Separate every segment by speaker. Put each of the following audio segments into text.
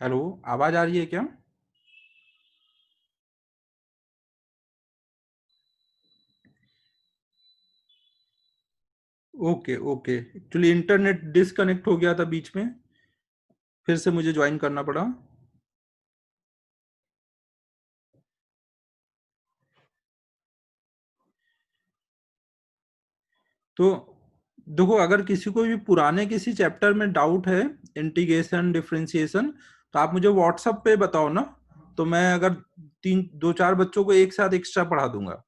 Speaker 1: Hello, आवाज आ रही है क्या? Okay okay, actually internet disconnect हो गया था बीच में, फिर से मुझे ज्वाइन करना पड़ा। तो देखो, अगर किसी को भी पुराने किसी चैप्टर में डाउट है, इंटीग्रेशन डिफरेंशिएशन, तो आप मुझे व्हाट्सएप पे बताओ ना, तो मैं अगर तीन दो चार बच्चों को एक साथ एक्स्ट्रा पढ़ा दूंगा।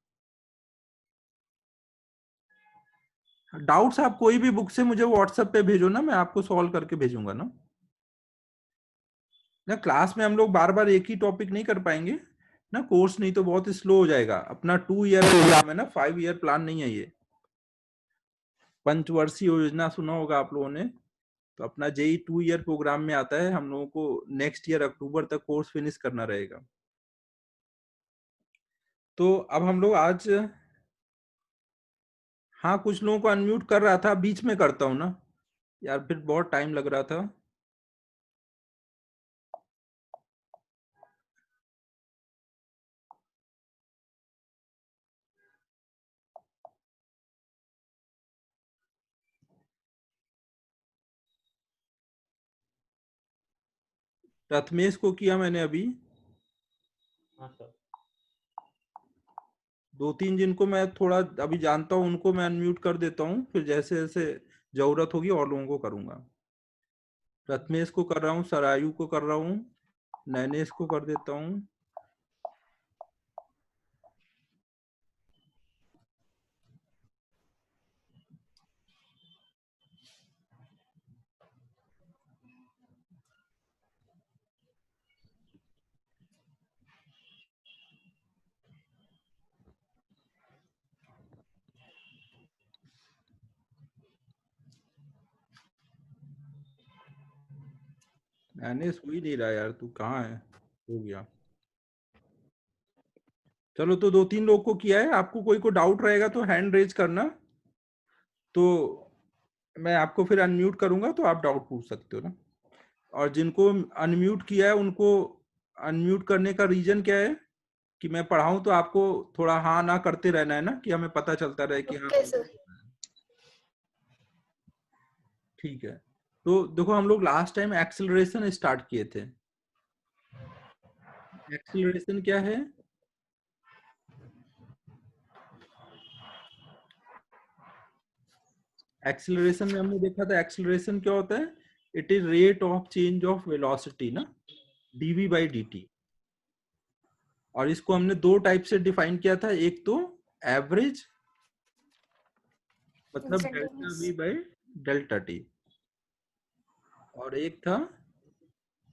Speaker 1: डाउट्स आप कोई भी बुक से मुझे व्हाट्सएप पे भेजो ना, मैं आपको सॉल्व करके भेजूंगा ना। क्लास में हम लोग बार बार एक ही टॉपिक नहीं कर पाएंगे ना, कोर्स नहीं तो बहुत स्लो हो जाएगा। अपना 2 ईयर प्रोग्राम है ना, 5 ईयर प्लान नहीं है ये। पंचवर्षीय योजना सुना होगा आप लोगों ने, तो अपना जेई 2 ईयर प्रोग्राम में आता है। हम लोगों को नेक्स्ट ईयर अक्टूबर तक कोर्स फिनिश करना रहेगा। तो अब हम लोग आज, हाँ कुछ लोगों को अनम्यूट कर रहा था, बीच में करता हूँ ना यार, फिर बहुत टाइम लग रहा था। प्रथमेश को किया मैंने अभी।
Speaker 2: हाँ सर।
Speaker 1: 2-3 जिनको मैं थोड़ा अभी जानता हूँ उनको मैं अनम्यूट कर देता हूँ, फिर जैसे जैसे जरूरत होगी और लोगों को करूंगा। प्रथमेश को कर रहा हूँ, सरायु को कर रहा हूँ, नैनेश को कर देता हूँ। नैनेश हो ही नहीं रहा यार, तू कहाँ है? हो गया। चलो, तो 2-3 लोग को किया है। आपको कोई को डाउट रहेगा तो हैंड रेज करना, तो मैं आपको फिर अनम्यूट करूंगा, तो आप डाउट पूछ सकते हो ना। और जिनको अनम्यूट किया है उनको अनम्यूट करने का रीजन क्या है कि मैं पढ़ाऊं तो आपको थोड़ा हाँ ना करते रहना है ना, कि हमें पता चलता रहे कि हाँ।
Speaker 3: Okay sir.
Speaker 1: ठीक है। तो देखो, हम लोग लास्ट टाइम एक्सेलरेशन स्टार्ट किए थे। एक्सेलरेशन क्या है? एक्सेलरेशन में हमने देखा था, एक्सेलरेशन क्या होता है? It is rate of change of velocity ना, डीवी बाई डी। और इसको हमने दो टाइप से डिफाइन किया था। एक तो एवरेज, मतलब delta
Speaker 3: instantaneous.
Speaker 1: V by delta t, और एक था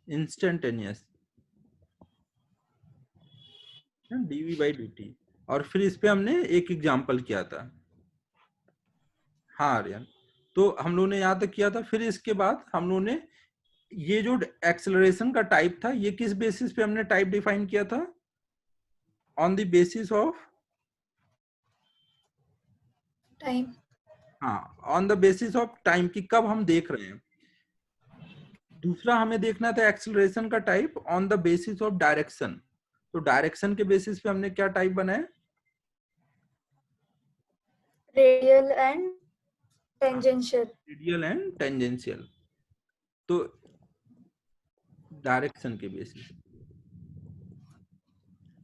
Speaker 1: instantaneous, dv by d t. और फिर इस पे हमने एक एग्जाम्पल किया था। हाँ आर्यन, तो हम लोगों ने यहाँ तक किया था। फिर इसके बाद हम लोगों ने ये जो एक्सेलरेशन का टाइप था, ये किस बेसिस पे हमने टाइप डिफाइन किया था? On the basis of
Speaker 3: time.
Speaker 1: हाँ, on the basis of time, की कब हम देख रहे हैं। दूसरा हमें देखना था एक्सेलरेशन का type on the basis of direction. तो डायरेक्शन के बेसिस पे हमने क्या टाइप बनाया?
Speaker 3: Radial and tangential.
Speaker 1: Radial and tangential. तो डायरेक्शन के बेसिस,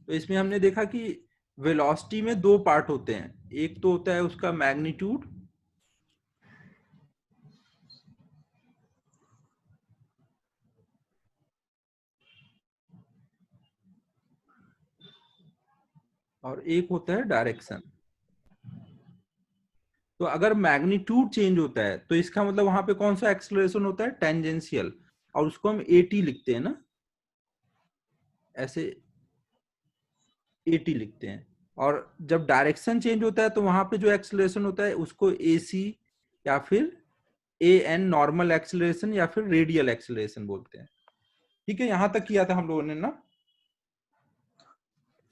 Speaker 1: तो इसमें हमने देखा कि वेलोसिटी में दो पार्ट होते हैं। एक तो होता है उसका मैग्नीट्यूड, और एक होता है डायरेक्शन। तो अगर मैग्नीट्यूड चेंज होता है तो इसका मतलब वहां पे कौन सा एक्सेलरेशन होता है, टेंजेंशियल, और उसको हम एटी लिखते हैं ना, ऐसे एटी लिखते हैं। और जब डायरेक्शन चेंज होता है तो वहां पे जो एक्सेलरेशन होता है उसको एसी या फिर ए एन, नॉर्मल एक्सेलरेशन या फिर रेडियल एक्सेलरेशन बोलते हैं। ठीक है, यहां तक किया था हम लोगों ने ना।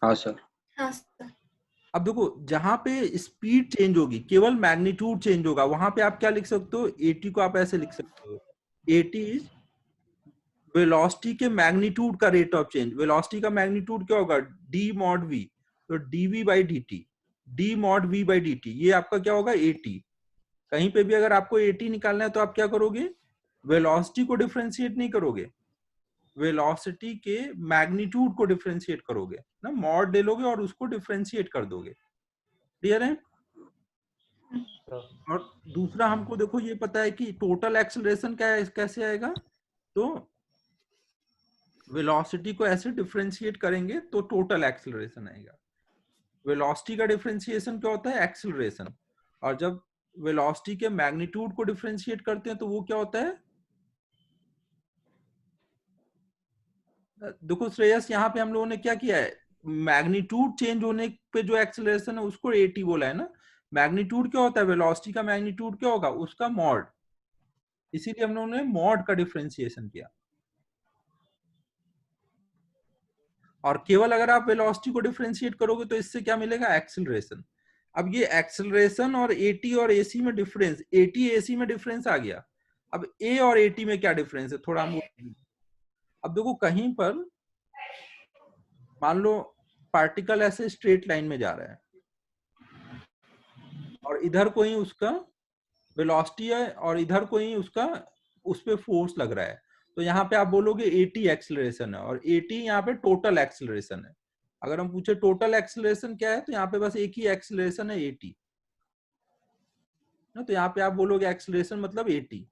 Speaker 4: हाँ सर।
Speaker 3: हाँ सर।
Speaker 1: अब देखो जहां पे स्पीड चेंज होगी, केवल मैग्नीट्यूड चेंज होगा, वहां पे आप क्या लिख सकते हो, एटी को आप ऐसे लिख सकते हो, एटी इज वेलोसिटी के मैग्नीट्यूड का रेट ऑफ चेंज। वेलोसिटी का मैग्नीट्यूड क्या होगा, डी मॉड वी, तो dv by d t, d mod v by d t, ये आपका क्या होगा, एटी। कहीं पे भी अगर आपको एटी निकालना है तो आप क्या करोगे, वेलोसिटी को डिफरेंशिएट नहीं करोगे, वेलोसिटी के मैग्नीट्यूड को डिफरेंशिएट करोगे ना, मॉड ले लोगे और उसको डिफरेंशिएट कर दोगे। क्लियर है।
Speaker 2: सर।
Speaker 1: और दूसरा हमको देखो ये पता है कि टोटल एक्सेलरेशन क्या है, कैसे आएगा, तो वेलोसिटी को ऐसे डिफरेंशिएट करेंगे तो टोटल एक्सेलरेशन आएगा। वेलोसिटी का डिफरेंशिएशन क्या होता है, एक्सेलरेशन। और जब वेलोसिटी के मैग्नीट्यूड को डिफरेंशिएट करते हैं तो वो क्या होता है, देखो श्रेयस यहाँ पे हम लोगों ने क्या किया है, मैग्नीट्यूड चेंज होने पे जो एक्सेलरेशन है उसको एटी बोला है ना। मैग्नीट्यूड क्या होता है, वेलोसिटी का मैग्नीट्यूड क्या होगा, उसका मॉड, इसीलिए हम लोगों ने मॉड का डिफरेंशिएशन किया। और केवल अगर आप वेलोसिटी को डिफरेंशिएट करोगे तो इससे क्या मिलेगा, एक्सेलरेशन। अब ये एक्सेलरेशन और एटी और एसी में डिफरेंस, एटी एसी में डिफरेंस आ गया। अब ए और एटी में क्या डिफरेंस है, थोड़ा हम, अब देखो कहीं पर मान लो पार्टिकल ऐसे स्ट्रेट लाइन में जा रहा है और इधर कोई उसका वेलोसिटी है और इधर कोई उसका उस पे फोर्स लग रहा है, तो यहाँ पे आप बोलोगे एटी एक्सेलरेशन है, और एटी यहाँ पे टोटल एक्सेलरेशन है। अगर हम पूछे टोटल एक्सेलरेशन क्या है तो यहाँ पे बस एक ही एक्सेलरेशन है, एटी, तो यहाँ पे आप बोलोगे एक्सेलरेशन मतलब एटी।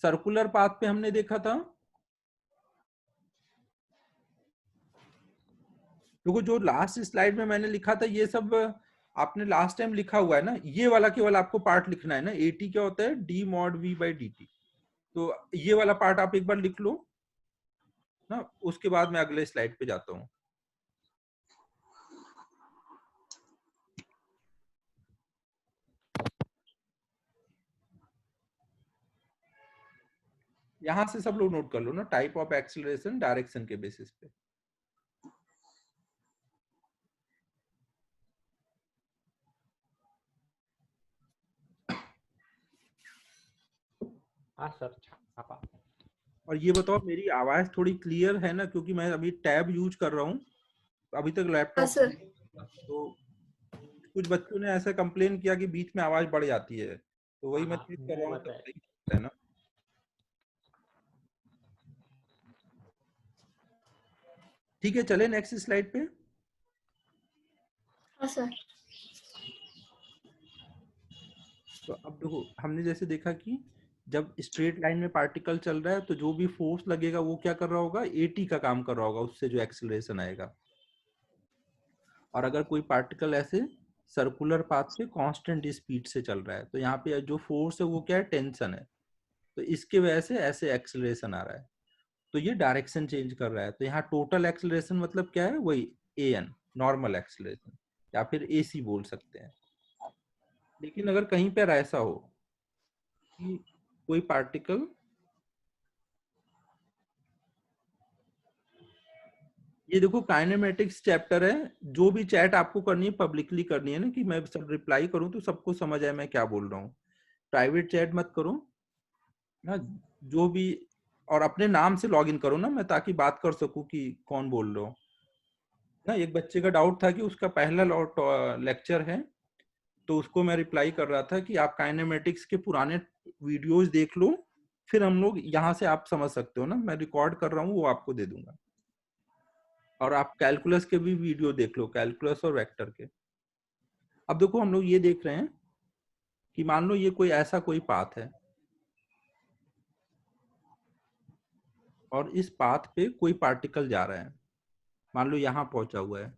Speaker 1: सर्कुलर पाथ पे हमने देखा था, देखो जो लास्ट स्लाइड में मैंने लिखा था ये सब आपने लास्ट टाइम लिखा हुआ है ना, ये वाला केवल आपको पार्ट लिखना है ना, एटी क्या होता है, D mod v by d T. तो ये वाला पार्ट आप एक बार लिख लो ना, उसके बाद मैं अगले स्लाइड पे जाता हूँ। यहां से सब लोग नोट कर लो ना, टाइप ऑफ एक्सीलरेशन डायरेक्शन के बेसिस पे।
Speaker 2: हाँ सर, छापा।
Speaker 1: और ये बताओ मेरी आवाज थोड़ी क्लियर है ना, क्योंकि मैं अभी टैब यूज कर रहा हूँ, अभी तक
Speaker 3: हाँ
Speaker 1: लैपटॉप,
Speaker 3: सर।
Speaker 1: तो कुछ बच्चों ने ऐसा कंप्लेन किया कि बीच में आवाज बढ़ जाती है, तो वही मैं
Speaker 2: हाँ,
Speaker 1: चेक कर रहा
Speaker 2: वो
Speaker 1: हूँ, तब
Speaker 2: बताए।
Speaker 1: सही है ना। ठीक है, चले नेक्स्ट स्लाइड पे।
Speaker 3: हाँ सर।
Speaker 1: तो अब देखो हमने जैसे देखा कि जब स्ट्रेट लाइन में पार्टिकल चल रहा है तो जो भी फोर्स लगेगा वो क्या कर रहा होगा, एटी का काम कर रहा होगा, उससे जो एक्सेलरेशन आएगा। और अगर कोई पार्टिकल ऐसे सर्कुलर पाथ पे कांस्टेंट स्पीड से चल रहा है तो यहाँ पे जो फोर्स है वो क्या है, टेंशन है, तो इसके वजह से ऐसे एक्सेलरेशन आ रहा है, तो ये डायरेक्शन चेंज कर रहा है। तो यहाँ टोटल एक्सेलरेशन मतलब क्या है, वही ए एन, नॉर्मल एक्सेलरेशन, या फिर एसी बोल सकते हैं। लेकिन अगर कहीं पर ऐसा हो कि कोई पार्टिकल, ये देखो काइनेमेटिक्स चैप्टर है, जो भी चैट आपको करनी है पब्लिकली करनी है ना, कि मैं सब रिप्लाई करूं तो सबको समझ आए मैं क्या बोल रहा हूँ। प्राइवेट चैट मत करो ना, जो भी, और अपने नाम से लॉग इन करो ना, मैं ताकि बात कर सकूं कि कौन बोल रहा हूँ ना। एक बच्चे का डाउट था कि उसका पहला लेक्चर है, तो उसको मैं रिप्लाई कर रहा था कि आप काइनेमेटिक्स के पुराने वीडियोस देख लो, फिर हम लोग यहाँ से आप समझ सकते हो ना, मैं रिकॉर्ड कर रहा हूँ वो आपको दे दूंगा। और आप कैलकुलस के भी वीडियो देख लो, कैलकुलस और वेक्टर के। अब देखो हम लोग ये देख रहे हैं कि मान लो ये कोई ऐसा कोई पाथ है और इस पाथ पे कोई पार्टिकल जा रहा है, मान लो यहाँ पहुंचा हुआ है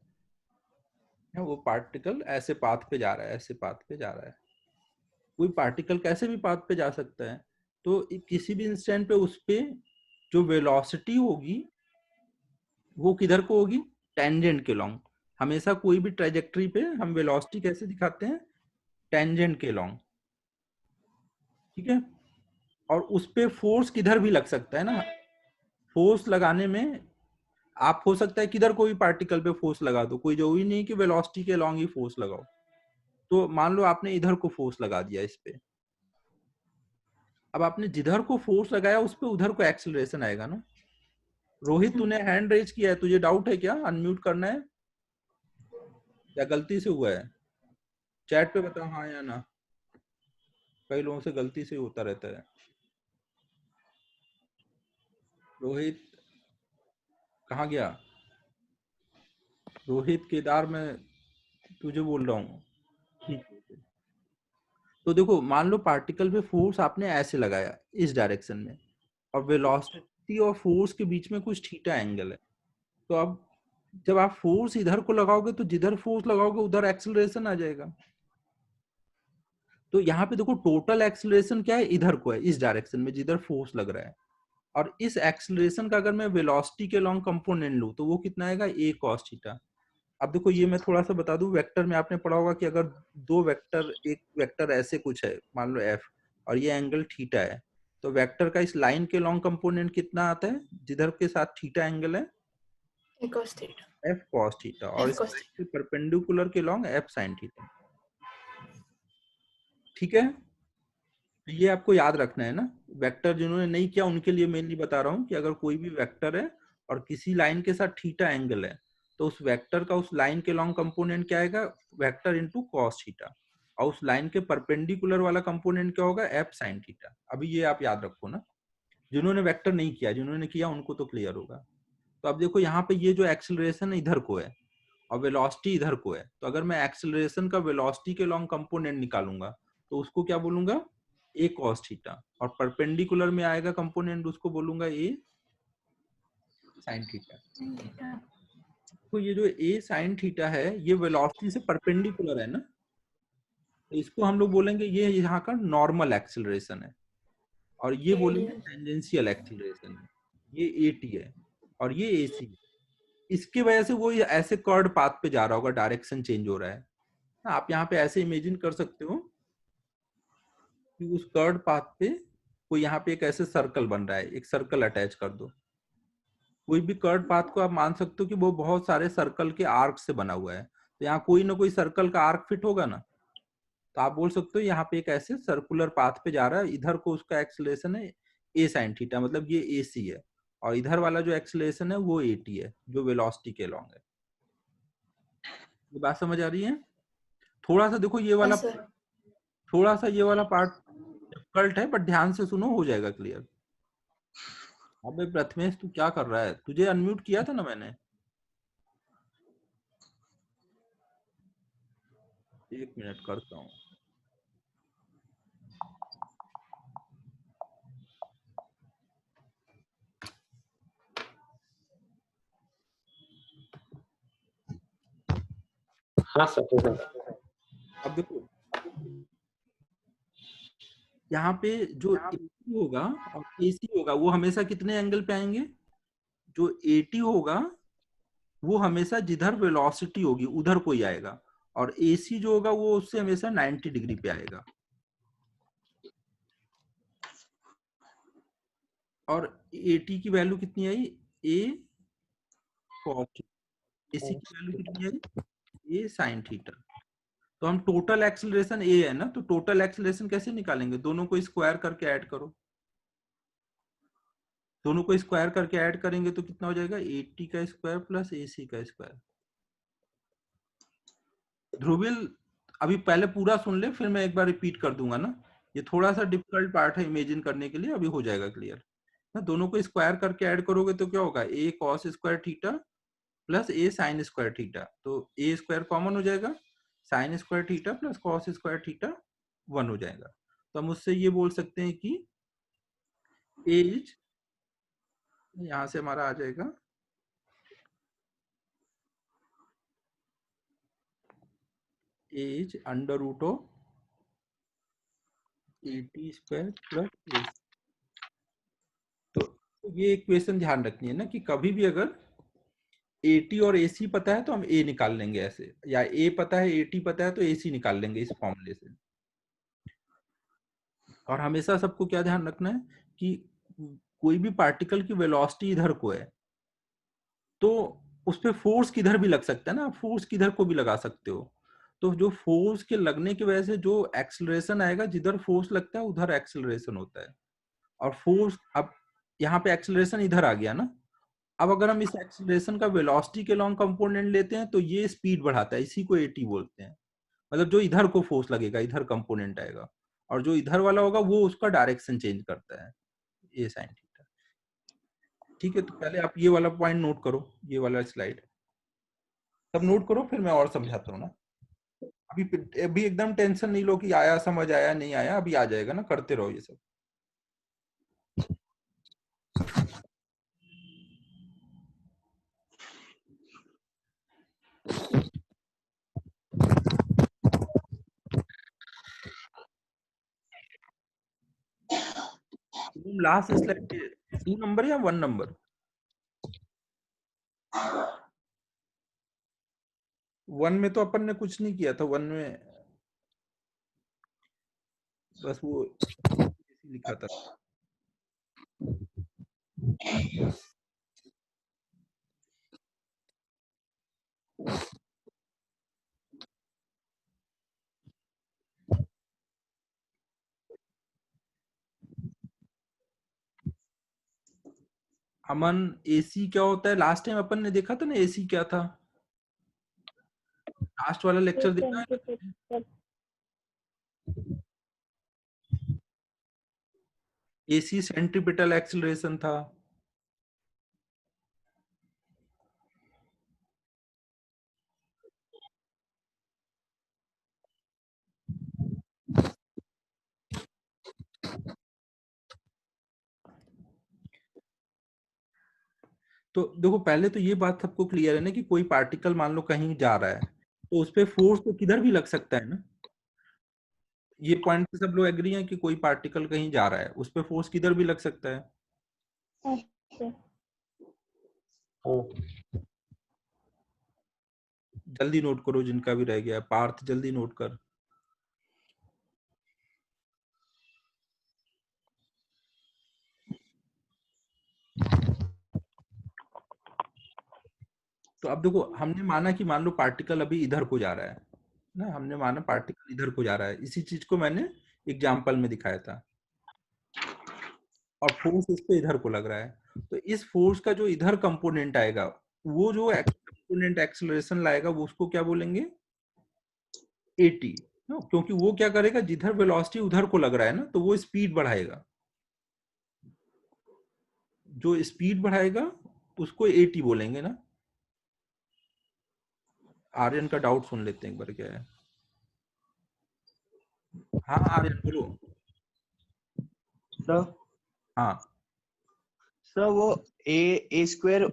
Speaker 1: है, वो पार्टिकल ऐसे पाथ पे जा रहा है, ऐसे पाथ पे जा रहा है। कोई पार्टिकल कैसे भी पाथ पे जा सकता है, तो किसी भी इंस्टेंट पे उस पे जो वेलोसिटी होगी वो किधर को होगी, टेंजेंट के लॉन्ग। हमेशा कोई भी ट्रेजेक्टरी पे हम वेलोसिटी कैसे दिखाते हैं, टेंजेंट के लॉन्ग, ठीक है। और उस पे फोर्स किधर भी लग सकता है ना, फोर्स लगाने में आप हो सकता है किधर कोई पार्टिकल पे फोर्स लगा दो, कोई जरूरी नहीं कि वेलोसिटी के लॉन्ग ही फोर्स लगाओ। तो मान लो आपने इधर को फोर्स लगा दिया इस पे, अब आपने जिधर को फोर्स लगाया उस पे उधर को एक्सेलरेशन आएगा ना। रोहित तूने हैंड रेज किया है, तुझे डाउट है क्या, अनम्यूट करना है या गलती से हुआ है, चैट पे बताओ हाँ या ना, कई लोगों से गलती से होता रहता है। रोहित कहाँ गया, रोहित केदार, मैं तुझे बोल रहा हूँ, ठीक है। तो देखो मान लो पार्टिकल पे फोर्स आपने ऐसे लगाया इस डायरेक्शन में, और वेलोसिटी और फोर्स के बीच में कुछ थीटा एंगल है। तो अब जब आप फोर्स इधर को लगाओगे तो जिधर फोर्स लगाओगे उधर एक्सेलरेशन आ जाएगा। तो यहाँ पे देखो टोटल एक्सेलरेशन क्या है, इधर को है, इस डायरेक्शन में जिधर फोर्स लग रहा है। और इस एक्सेलरेशन का अगर मैं वेलोसिटी के लॉन्ग कंपोनेंट लूं तो वो कितना आएगा, a cos थीटा। अब देखो ये मैं थोड़ा सा बता दूं, वेक्टर में आपने पढ़ा होगा कि अगर दो वेक्टर, एक वेक्टर ऐसे कुछ है मान लो f, और ये एंगल थीटा है, तो वेक्टर का इस लाइन के लॉन्ग कंपोनेंट कितना आता है जिधर के साथ थीटा एंगल है,
Speaker 3: A cos theta.
Speaker 1: f cos theta, और
Speaker 3: F
Speaker 1: इस
Speaker 3: cos
Speaker 1: लाइन
Speaker 3: theta.
Speaker 1: के परपेंडिकुलर के लॉन्ग f sin थीटा, ठीक है। तो ये आपको याद रखना है ना। वेक्टर जिन्होंने नहीं किया उनके लिए मेनली बता रहा हूँ कि अगर कोई भी वेक्टर है और किसी लाइन के साथ थीटा एंगल है, तो उस वेक्टर का उस लाइन के लॉन्ग कंपोनेंट क्या आएगा, वेक्टर इनटू कॉस थीटा, और उस लाइन के परपेंडिकुलर वाला कंपोनेंट क्या होगा, एफ साइन थीटा। अभी ये आप याद रखो ना, जिन्होंने वेक्टर नहीं किया, जिन्होंने किया उनको तो क्लियर होगा। तो अब देखो यहाँ पे ये जो एक्सेलरेशन इधर को है और वेलोसिटी इधर को है, तो अगर मैं एक्सेलरेशन का वेलोसिटी के लॉन्ग कंपोनेंट निकालूंगा तो उसको क्या बोलूंगा, a cos थीटा, और परपेंडिकुलर में आएगा कंपोनेंट उसको बोलूंगा a sin theta.
Speaker 3: Sin theta.
Speaker 1: तो ये जो a sin थीटा है ये वेलोसिटी से परपेंडिकुलर है ना, तो इसको हम लोग बोलेंगे ये यहाँ का नॉर्मल एक्सेलरेशन है, और ये बोलेंगे
Speaker 3: Radial.
Speaker 1: टेंजेंशियल एक्सेलरेशन है, ये at है और ये ac है। इसकी वजह से वो ये ऐसे कर्ड पाथ पे जा रहा होगा, डायरेक्शन चेंज हो रहा है। आप यहाँ पे ऐसे इमेजिन कर सकते हो कि उस कर्ड पाथ पे कोई यहाँ पे एक ऐसे सर्कल बन रहा है, एक सर्कल अटैच कर दो। कोई भी कर्ड पाथ को आप मान सकते हो कि वो बहुत सारे सर्कल के आर्क से बना हुआ है, तो यहाँ कोई ना कोई सर्कल का आर्क फिट होगा ना, तो आप बोल सकते हो यहाँ पे एक ऐसे सर्कुलर पाथ पे जा रहा है, इधर को उसका एक्सेलरेशन है a sin थीटा, मतलब ये ac है, और इधर वाला जो एक्सेलरेशन है वो at है जो वेलोसिटी के लॉन्ग है। ये बात समझ आ रही है। थोड़ा सा देखो ये वाला,
Speaker 3: Yes, sir.
Speaker 1: थोड़ा सा ये वाला पार्ट डिफिकल्ट है, बट ध्यान से सुनो हो जाएगा क्लियर। अबे प्रथमेश तू क्या कर रहा है, तुझे अनम्यूट किया था ना मैंने, एक मिनट करता हूँ।
Speaker 2: हाँ सर होगा।
Speaker 1: अब देखो यहाँ पे जो AC होगा और AC होगा वो हमेशा कितने एंगल पे आएंगे, जो AT होगा वो हमेशा जिधर वेलोसिटी होगी उधर को ही आएगा, और AC जो होगा वो उससे हमेशा 90 डिग्री पे आएगा। और AT की वैल्यू कितनी आई, A cos, AC की वैल्यू कितनी आई, A sin थीटा। तो हम टोटल एक्सेलरेशन A है ना, तो टोटल एक्सेलरेशन कैसे निकालेंगे, दोनों को स्क्वायर करके ऐड करो, दोनों को स्क्वायर करके ऐड करेंगे तो कितना हो जाएगा, 80 का स्क्वायर प्लस AC का स्क्वायर। ध्रुविल अभी पहले पूरा सुन ले, फिर मैं एक बार रिपीट कर दूंगा ना, ये थोड़ा सा डिफिकल्ट पार्ट है इमेजिन करने के लिए, अभी हो जाएगा क्लियर ना। दोनों को स्क्वायर करके ऐड करोगे तो क्या होगा, a cos square theta plus a sin square theta, तो a स्क्वायर कॉमन हो जाएगा, sin square theta plus cos square theta 1 हो जाएगा। तो हम उससे ये बोल सकते हैं कि a इज, यहाँ से हमारा आ जाएगा is under root of AT square plus AC। तो ये इक्वेशन ध्यान रखनी है ना कि कभी भी अगर AT और AC पता है तो हम A निकाल लेंगे ऐसे, या A पता है AT पता है तो AC निकाल लेंगे इस फॉर्मूले से। और हमेशा सबको क्या ध्यान रखना है कि कोई भी पार्टिकल की वेलोसिटी इधर को है तो उस पर फोर्स किधर भी लग सकता है ना, आप फोर्स किधर को भी लगा सकते हो। तो जो फोर्स के लगने की वजह से जो एक्सेलरेशन आएगा, जिधर फोर्स लगता है उधर एक्सेलरेशन होता है। और फोर्स, अब यहाँ पे एक्सेलरेशन इधर आ गया ना, अब अगर हम इस एक्सेलरेशन का वेलोसिटी के लॉन्ग कंपोनेंट लेते हैं तो ये स्पीड बढ़ाता है, इसी को AT बोलते हैं। मतलब जो इधर को फोर्स लगेगा इधर कंपोनेंट आएगा, और जो इधर वाला होगा वो उसका डायरेक्शन चेंज करता है, ये साइन थीटा। ठीक है, तो पहले आप ये वाला पॉइंट नोट करो, ये वाला स्लाइड सब नोट करो, फिर मैं और समझाता हूँ ना। अभी अभी एकदम टेंशन नहीं लो कि आया समझ आया नहीं आया, अभी आ जाएगा ना, करते रहो ये सब। लास्ट स्लाइड 2 नंबर या 1 नंबर? 1 में तो अपन ने कुछ नहीं किया था, 1 में बस वो लिखा था। अमन, AC क्या होता है? लास्ट टाइम अपन ने देखा था ना AC क्या था, लास्ट वाला लेक्चर देखा है? AC सेंट्रीपिटल एक्सेलरेशन था। तो देखो, पहले तो ये बात सबको क्लियर है ना कि कोई पार्टिकल मान लो कहीं जा रहा है तो उस पर फोर्स तो किधर भी लग सकता है ना। ये पॉइंट पे सब लोग एग्री हैं कि कोई पार्टिकल कहीं जा रहा है उस पर फोर्स किधर भी लग सकता है। जल्दी नोट करो जिनका भी रह गया। पार्थ जल्दी नोट कर। तो अब देखो, हमने माना कि मान लो पार्टिकल अभी इधर को जा रहा है ना, हमने माना पार्टिकल इधर को जा रहा है, इसी चीज को मैंने एग्जाम्पल में दिखाया था। और फोर्स इस पे इधर को लग रहा है, तो इस फोर्स का जो इधर कंपोनेंट आएगा, वो जो कंपोनेंट एक्सेलरेशन लाएगा वो उसको क्या बोलेंगे? AT। क्योंकि वो क्या करेगा, जिधर वेलोसिटी उधर को लग रहा है ना, तो वो स्पीड बढ़ाएगा। जो स्पीड बढ़ाएगा उसको AT बोलेंगे ना। आर्यन का डाउट सुन लेते हैं एक बार, क्या है? हाँ आर्यन बोलो।
Speaker 4: सर
Speaker 1: हाँ,
Speaker 4: सर वो ए स्क्वायर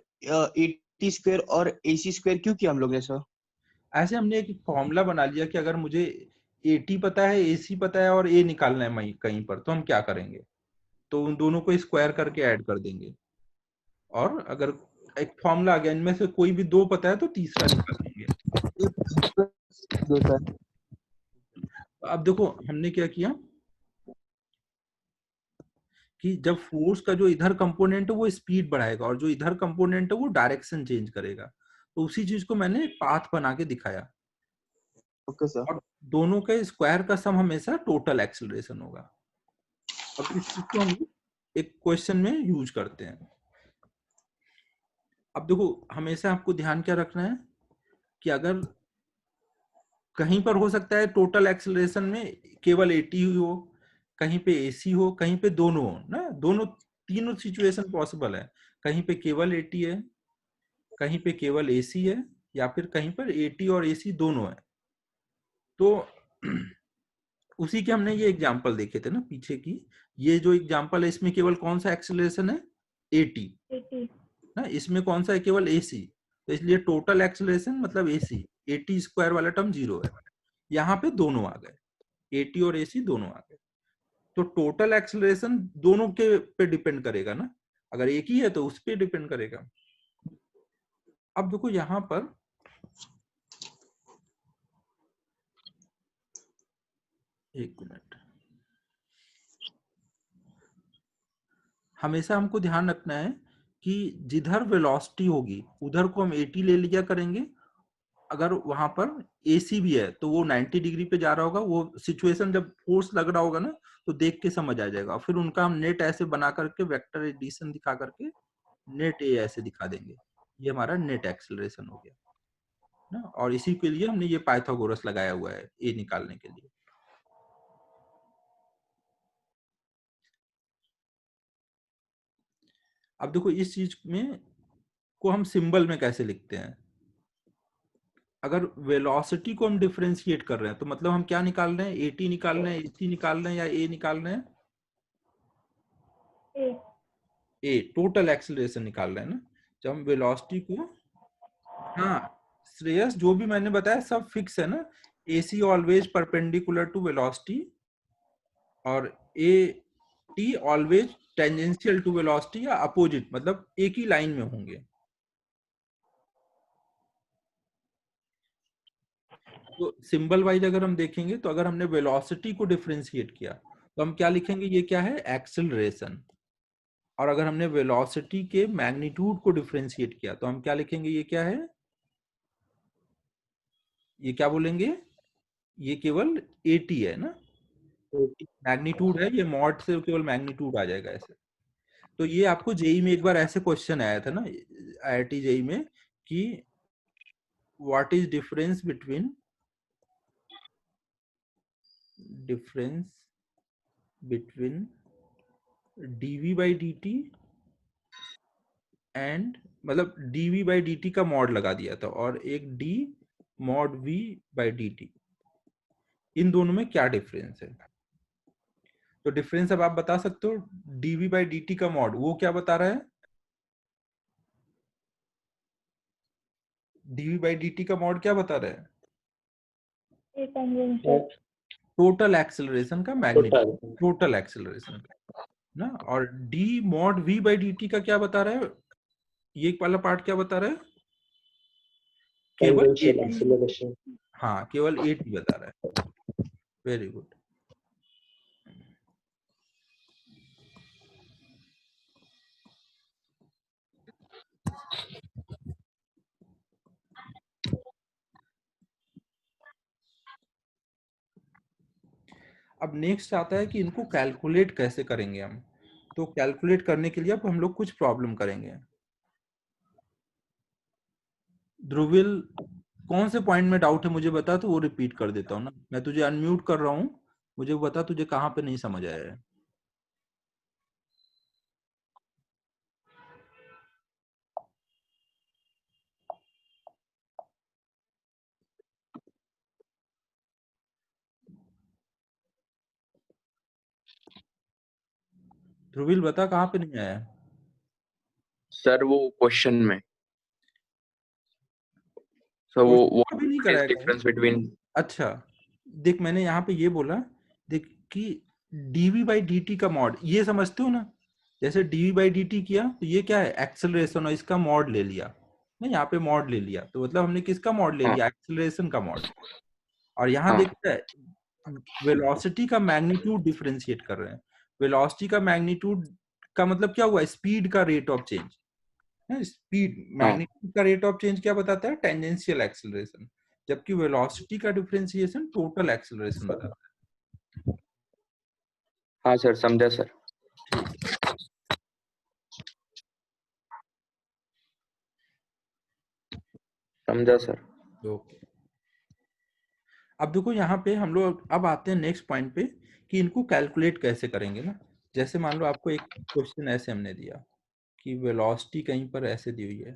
Speaker 4: AT स्क्वायर और AC स्क्वायर क्यों किया हम लोग ने सर?
Speaker 1: ऐसे हमने एक फॉर्मूला बना लिया कि अगर मुझे AT पता है, AC पता है और A निकालना है कहीं पर, तो हम क्या करेंगे, तो उन दोनों को स्क्वायर करके ऐड कर देंगे। और अगर एक फॉर्मूला आ गया, इनमें से कोई भी दो पता है तो तीसरा निकाल देंगे। अब देखो हमने क्या किया कि जब फोर्स का जो इधर कंपोनेंट है वो स्पीड बढ़ाएगा और जो इधर कंपोनेंट है वो डायरेक्शन चेंज करेगा, तो उसी चीज को मैंने एक पाथ बना के दिखाया।
Speaker 4: Okay sir.
Speaker 1: और दोनों के स्क्वायर का सम हमेशा टोटल एक्सेलरेशन होगा। अब इस चीज को हम एक क्वेश्चन में यूज करते हैं। अब देखो, हमेशा आपको ध्यान क्या रखना है कि अगर कहीं पर हो सकता है टोटल एक्सेलरेशन में केवल AT हो, कहीं पे AC हो, कहीं पे दोनों हो ना, दोनों तीनों सिचुएशन पॉसिबल है। कहीं पे केवल AT है, कहीं पे केवल AC है, या फिर कहीं पर AT और AC दोनों है। तो उसी के हमने ये एग्जांपल देखे थे ना पीछे की। ये जो एग्जांपल है इसमें केवल कौन सा एक्सेलरेशन है? AT ना। इसमें कौन सा है? केवल AC। तो इसलिए टोटल एक्सेलरेशन मतलब AC, AT स्क्वायर वाला टर्म 0 है। यहाँ पे दोनों आ गए, एटी और एसी दोनों आ गए। तो टोटल एक्सेलरेशन दोनों के पे डिपेंड करेगा ना, अगर एक ही है तो उस पे डिपेंड करेगा। अब देखो यहाँ पर एक मिनट, हमेशा हमको ध्यान रखना है कि जिधर वेलोसिटी होगी उधर को हम 80 ले लिया करेंगे। अगर वहां पर एसी भी है तो वो 90 डिग्री पे जा रहा होगा, वो सिचुएशन जब फोर्स लग रहा होगा ना तो देख के समझ आ जाएगा। फिर उनका हम नेट ऐसे बना करके वेक्टर एडिशन दिखा करके नेट ए ऐसे दिखा देंगे, ये हमारा नेट एक्सेलरेशन हो गया ना। और इसी के लिए हमने ये पाइथागोरस लगाया हुआ है ए निकालने के लिए। अब देखो इस चीज में को हम सिंबल में कैसे लिखते हैं। अगर वेलोसिटी को हम डिफरेंशिएट कर रहे हैं तो मतलब हम क्या निकाल रहे हैं, एटी निकाल रहे हैं, एसी निकाल रहे हैं या ए निकाल रहे हैं, ए टोटल एक्सेलरेशन निकाल रहे हैं ना। जब हम वेलोसिटी को, हाँ श्रेयस जो भी मैंने बताया सब फिक्स है ना, AC always perpendicular to velocity और a t always tangential to velocity या अपोजिट, मतलब एक ही लाइन में होंगे। तो सिंबल वाइज अगर हम देखेंगे तो अगर हमने वेलोसिटी को डिफरेंशिएट किया तो हम क्या लिखेंगे, ये क्या है एक्सेलरेशन। और अगर हमने वेलोसिटी के मैग्नीट्यूड को डिफरेंशिएट किया तो हम क्या लिखेंगे, ये क्या है, ये क्या बोलेंगे, ये केवल एटी है ना, मैग्नीट्यूड है, ये मॉड से केवल मैग्नीट्यूड आ जाएगा ऐसे। तो ये आपको जेई में एक बार ऐसे क्वेश्चन आया था ना, आईआईटी जेई में, कि what is difference between dv by dt and, मतलब dv by dt का मॉड लगा दिया था और एक d mod v by dt, इन दोनों में क्या डिफरेंस है। तो डिफरेंस अब आप बता सकते हो, dv by dt का मॉड वो क्या बता रहा है, dv by dt का मॉड क्या बता रहा है, टोटल एक्सेलरेशन का मैग्नीट्यूड, टोटल एक्सेलरेशन का ना। और d mod v by dt का क्या बता रहा है, ये वाला पार्ट क्या बता रहा है, केवल 80, हाँ केवल 80 बता रहा है। Very good. अब नेक्स्ट आता है कि इनको कैलकुलेट कैसे करेंगे हम। तो कैलकुलेट करने के लिए अब हम लोग कुछ प्रॉब्लम करेंगे। ध्रुविल कौन से पॉइंट में डाउट है मुझे बता, तो वो रिपीट कर देता हूँ ना। मैं तुझे अनम्यूट कर रहा हूँ, मुझे बता तुझे कहाँ पे नहीं समझ आया है। ध्रुविल बता कहाँ पे नहीं आया।
Speaker 5: सर वो क्वेश्चन में, सर वो
Speaker 1: क्वेश्चन कभी नहीं
Speaker 5: व्हाट इज
Speaker 1: कराएगा।
Speaker 5: डिफरेंस बिटवीन,
Speaker 1: अच्छा देख, मैंने यहाँ पे ये बोला, देख कि dv by dt का मॉड, ये समझते हो ना, जैसे dv by dt किया तो ये क्या है एक्सेलरेशन, और इसका मॉड ले लिया ना, यहाँ पे मॉड ले लिया तो मतलब हमने किसका मॉड ले लिया, एक्सेलरेशन का मॉड। और यहाँ देखते हैं वेलोसिटी का मैग्नीट्यूड डिफरेंशिएट कर रहे हैं। वेलोसिटी का मैग्नीट्यूड का मतलब क्या हुआ, स्पीड का रेट ऑफ चेंज है। स्पीड मैग्नीट्यूड का रेट ऑफ चेंज क्या बताता है, टेंजेंशियल एक्सेलरेशन, जबकि वेलोसिटी का डिफरेंशिएशन टोटल एक्सेलरेशन बताता है।
Speaker 5: हाँ सर समझा सर। समझा सर।
Speaker 1: ओके। अब देखो यहाँ पे हम लोग अब आते हैं नेक्स्ट पॉइंट पे कि इनको कैलकुलेट कैसे करेंगे ना। जैसे मान लो आपको एक क्वेश्चन ऐसे हमने दिया कि वेलोसिटी कहीं पर ऐसे दी हुई है,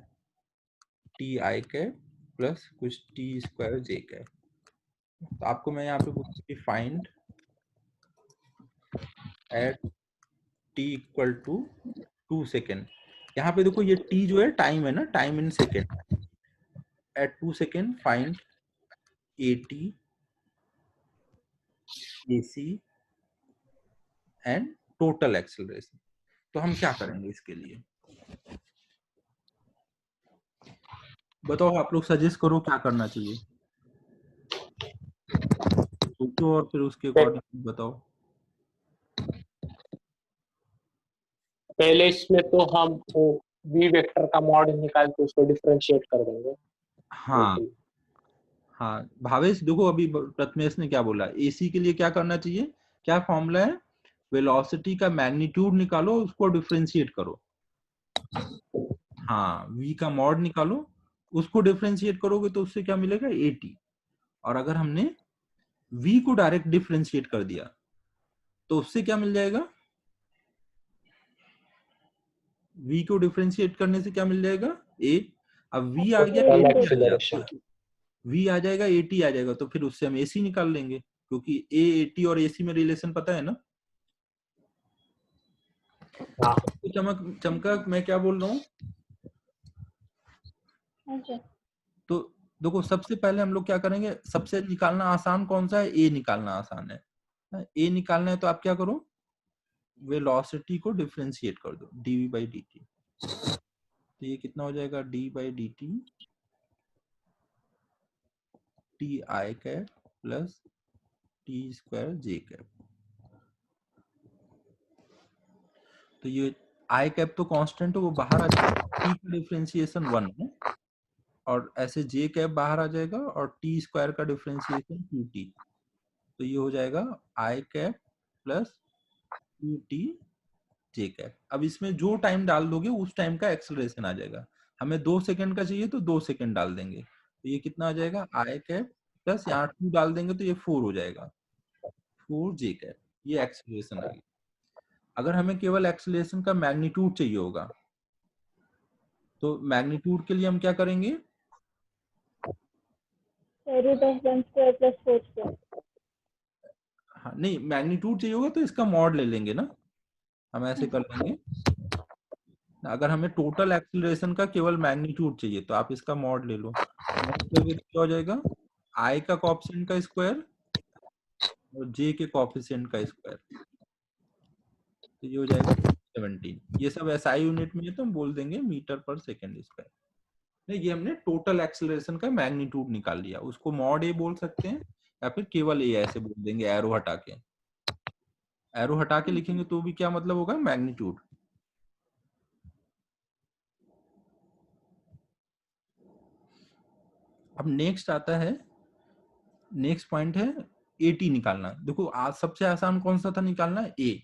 Speaker 1: टी आई कैप प्लस कुछ टी स्क्वायर जे कैप। तो आपको मैं यहाँ पे बोलूँ कि find at t equal to 2 second. यहाँ पे देखो ये टी जो है टाइम है ना, time in second. At 2 second find a t AC and total acceleration. तो हम क्या करेंगे इसके लिए, बताओ आप लोग, सजेस्ट करो क्या करना चाहिए, सोचो और फिर उसके अकॉर्डिंग बताओ।
Speaker 2: पहले इसमें तो हम v वेक्टर का मॉड निकाल के उसको डिफरेंशिएट कर देंगे।
Speaker 1: हाँ हाँ भावेश, देखो अभी प्रथमेश ने क्या बोला, एसी के लिए क्या करना चाहिए, क्या फॉर्मूला है, वेलोसिटी का मैग्नीट्यूड निकालो, उसको डिफरेंशिएट करो। हाँ, v का मॉड निकालो, उसको डिफरेंशिएट करोगे तो उससे क्या मिलेगा, 80। और अगर हमने v को डायरेक्ट डिफरेंशिएट कर दिया तो उससे क्या मिल जाएगा, v को डिफरेंशिएट करने से क्या मिल जाएगा, a। अब v आ गया 80 आ गया, v आ जाएगा 80 आ जाएगा, तो फिर उससे हम ac निकाल लेंगे, क्योंकि a 80 और ac में रिलेशन पता है ना।
Speaker 2: हाँ।
Speaker 1: तो चमका मैं क्या बोल रहा हूँ,
Speaker 3: अच्छा,
Speaker 1: तो देखो सबसे पहले हम लोग क्या करेंगे, सबसे निकालना आसान कौन सा है, a निकालना आसान है। a निकालना है तो आप क्या करो, वेलोसिटी को डिफरेंशिएट कर दो, dv बाई dt। तो ये कितना हो जाएगा, d by d T T i cap plus T square j cap. तो ये आई कैप तो कांस्टेंट है, वो बाहर आ जाएगा, टी का डिफरेंशिएशन 1 है, और ऐसे जे कैप बाहर आ जाएगा, और टी स्क्वायर का डिफरेंशिएशन 2t। तो ये हो जाएगा आई कैप प्लस 2t जे कैप। अब इसमें जो टाइम डाल दोगे उस टाइम का एक्सेलरेशन आ जाएगा, हमें 2 सेकंड का चाहिए तो 2 सेकंड डाल देंगे, तो ये कितना आ जाएगा, आई कैप प्लस यहाँ 2 डाल देंगे तो ये 4 हो जाएगा, 4 जे कैप। ये एक्सेलरेशन आ गया। अगर हमें केवल एक्सेलरेशन का मैग्नीट्यूड चाहिए होगा तो मैग्नीट्यूड के लिए हम क्या करेंगे,
Speaker 3: root of 1 square plus 4 square.
Speaker 1: हाँ नहीं, मैग्नीट्यूड चाहिए होगा तो इसका मॉड ले लेंगे ना, हम ऐसे कर लेंगे। अगर हमें टोटल एक्सीलरेशन का केवल मैग्नीट्यूड चाहिए तो आप इसका मॉड ले लो, मॉड करोगे तो क्या हो जाएगा, आई का कोएफिशिएंट का स्क्वायर और जे के कोएफिशिएंट का स्क्वायर, तो ये हो जाएगा 17। ये सब एसआई यूनिट में है तो हम बोल देंगे मीटर पर सेकंड स्क्वायर। नहीं, ये हमने टोटल एक्सीलरेशन का मैग्नीट्यूड निकाल लिया, उसको मॉड ए बोल सकते हैं या फिर केवल ए ऐसे बोल देंगे, एरो हटा के। एरो हटा के लिखेंगे तो भी क्या मतलब होगा, मैग्नीट्यूड। अब नेक्स्ट आता है, नेक्स्ट पॉइंट है एटी निकालना। देखो आज सबसे आसान कौन सा था निकालना, ए।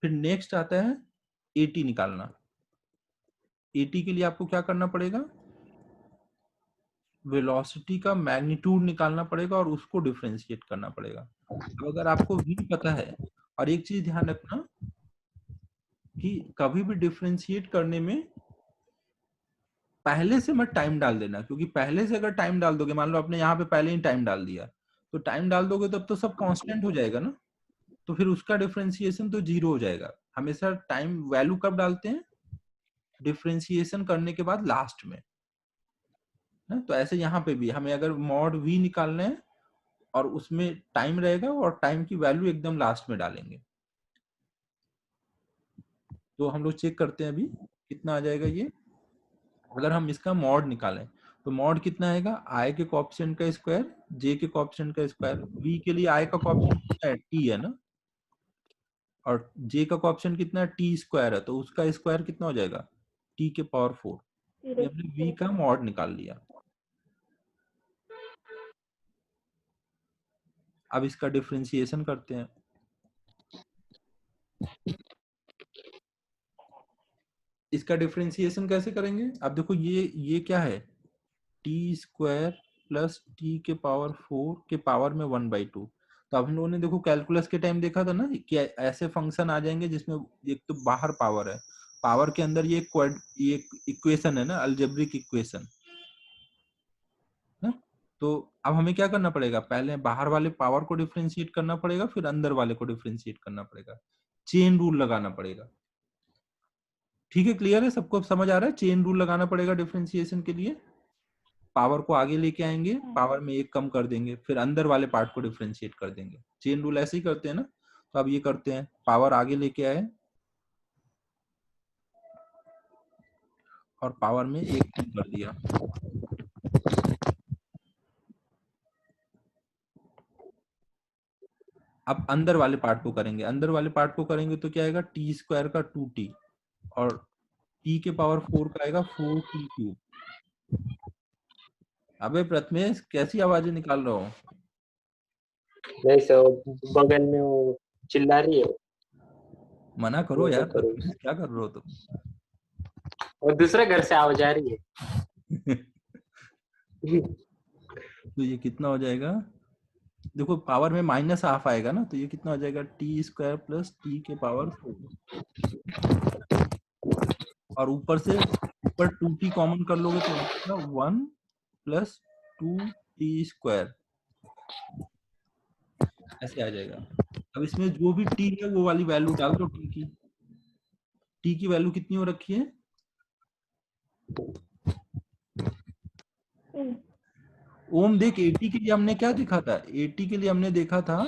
Speaker 1: फिर नेक्स्ट आता है एटी निकालना। एटी के लिए आपको क्या करना पड़ेगा, वेलोसिटी का मैग्नीट्यूड निकालना पड़ेगा और उसको डिफरेंशिएट करना पड़ेगा। अब अगर आपको v पता है, और एक चीज ध्यान रखना कि कभी भी डिफरेंशिएट करने में पहले से मत टाइम डाल देना, क्योंकि पहले से अगर टाइम डाल दोगे, मान लो आपने यहाँ पे पहले ही टाइम डाल दिया, तो टाइम डाल दोगे तब तो सब कांस्टेंट हो जाएगा ना, तो फिर उसका डिफरेंशिएशन तो 0 हो जाएगा। हमेशा टाइम वैल्यू कब डालते हैं, डिफरेंशिएशन करने के बाद लास्ट में ना। तो ऐसे यहाँ पे भी हमें अगर मॉड v निकालना है और उसमें टाइम रहेगा, और टाइम की वैल्यू एकदम लास्ट में डालेंगे। तो हम लोग चेक करते हैं अभी कितना आ जाएगा ये। अगर हम इसका मॉड निकालें तो मॉड कितना आएगा, आई के कोएफिशिएंट का स्क्वायर, जे के कोएफिशिएंट का स्क्वायर। v के लिए आई का कोएफिशिएंट कितना है, t है ना, और j का कोएफिशिएंट कितना है, t स्क्वायर है, तो उसका स्क्वायर कितना हो जाएगा, t के पावर 4। ये हमने v का मॉड निकाल लिया। अब इसका डिफरेंशिएशन करते हैं। इसका डिफरेंशिएशन कैसे करेंगे, अब देखो ये क्या है, टी स्क्वायर प्लस टी के पावर 4 के पावर में 1/2। तो अब हम लोगों ने देखो कैलकुलस के टाइम देखा था ना कि ऐसे फंक्शन आ जाएंगे जिसमें एक तो बाहर पावर है, पावर के अंदर ये इक्वेशन है ना, अलजेब्रिक इक्वेशन है। तो अब हमें क्या करना पड़ेगा, पहले बाहर वाले पावर को डिफरेंशिएट करना पड़ेगा, फिर अंदर वाले को डिफरेंशिएट करना पड़ेगा, चेन रूल लगाना पड़ेगा। ठीक है, क्लियर है, सबको समझ आ रहा है, चेन रूल लगाना पड़ेगा डिफरेंशिएशन के लिए। पावर को आगे लेके आएंगे, पावर में एक कम कर देंगे, फिर अंदर वाले पार्ट को डिफरेंशिएट कर देंगे। चेन रूल ऐसे ही करते हैं ना। तो अब ये करते हैं, पावर आगे लेके आए और पावर में एक कम कर दिया। अब अंदर वाले पार्ट को करेंगे, अंदर वाले पार्ट को करेंगे तो क्या आएगा, टी स्क्वायर का 2t और t के पावर 4 का आएगा 4t क्यूब। अबे प्रथमेश कैसी आवाजें निकाल रहा हो?
Speaker 2: नहीं सर, बगल में वो चिल्ला रही है,
Speaker 1: मना करो
Speaker 2: वो
Speaker 1: यार
Speaker 2: तो करो।
Speaker 1: प्रथमेश, क्या कर रहे हो तुम?
Speaker 2: और दूसरे घर से आवाज आ रही है।
Speaker 1: तो ये कितना हो जाएगा, देखो पावर में माइनस हाफ आएगा ना, तो ये कितना हो जाएगा, टी स्क्वायर प्लस टी के पावर 4 और ऊपर से ऊपर 2t कॉमन कर लोगे तो बचेगा 1 प्लस 2t स्क्वायर, ऐसे आ जाएगा। अब इसमें जो भी t है वो वाली वैल्यू डाल दो। t की वैल्यू कितनी हो रखी है? ओम देख, 80 के लिए हमने क्या देखा था, 80 के लिए हमने देखा था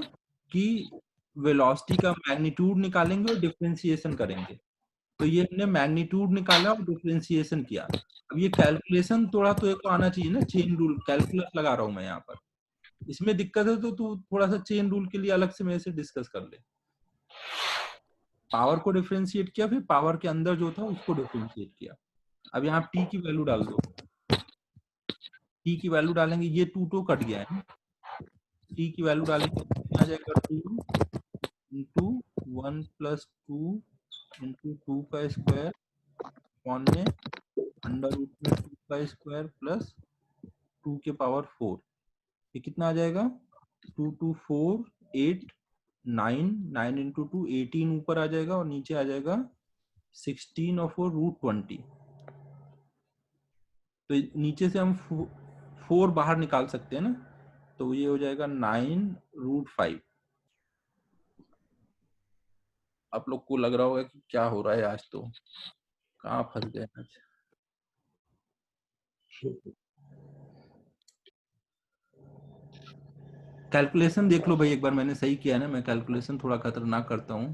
Speaker 1: कि वेलोसिटी का मैग्नीट्यूड निकालेंगे और डिफरेंशिएशन करेंगे। तो ये हमने मैग्नीट्यूड निकाला और डिफरेंशिएशन किया। अब ये कैलकुलेशन थोड़ा तो एक आना चाहिए ना, चेन रूल, कैलकुलस लगा रहा हूं मैं यहाँ पर। इसमें दिक्कत है तो तू थोड़ा सा चेन रूल के लिए अलग से मेरे से डिस्कस कर ले। पावर को डिफरेंशिएट किया, फिर पावर के अंदर जो था उसको डिफरेंशिएट किया। अब यहाँ टी की वैल्यू डाल दो, टी की वैल्यू डालेंगे, ये 2 तो कट गया है, टी की वैल्यू डालेंगे आ जाएगा 2 इंटू 1 प्लस 2 इंटू 2 का स्क्वायर अपॉन में अंडर रूट में 2 का स्क्वायर प्लस 2 के पावर 4। ये कितना आ जाएगा, 2 2 4 8 9 9 इंटू 2 18 ऊपर आ जाएगा और नीचे आ जाएगा 16 और 4 रूट 20। तो नीचे से हम 4 बाहर निकाल सकते हैं ना, तो ये हो जाएगा 9 रूट 5। आप लोग को लग रहा होगा कि क्या हो रहा है आज, तो कहाँ फंस गए आज। कैलकुलेशन देख लो भाई एक बार, मैंने सही किया है ना, मैं कैलकुलेशन थोड़ा खतरनाक करता हूँ।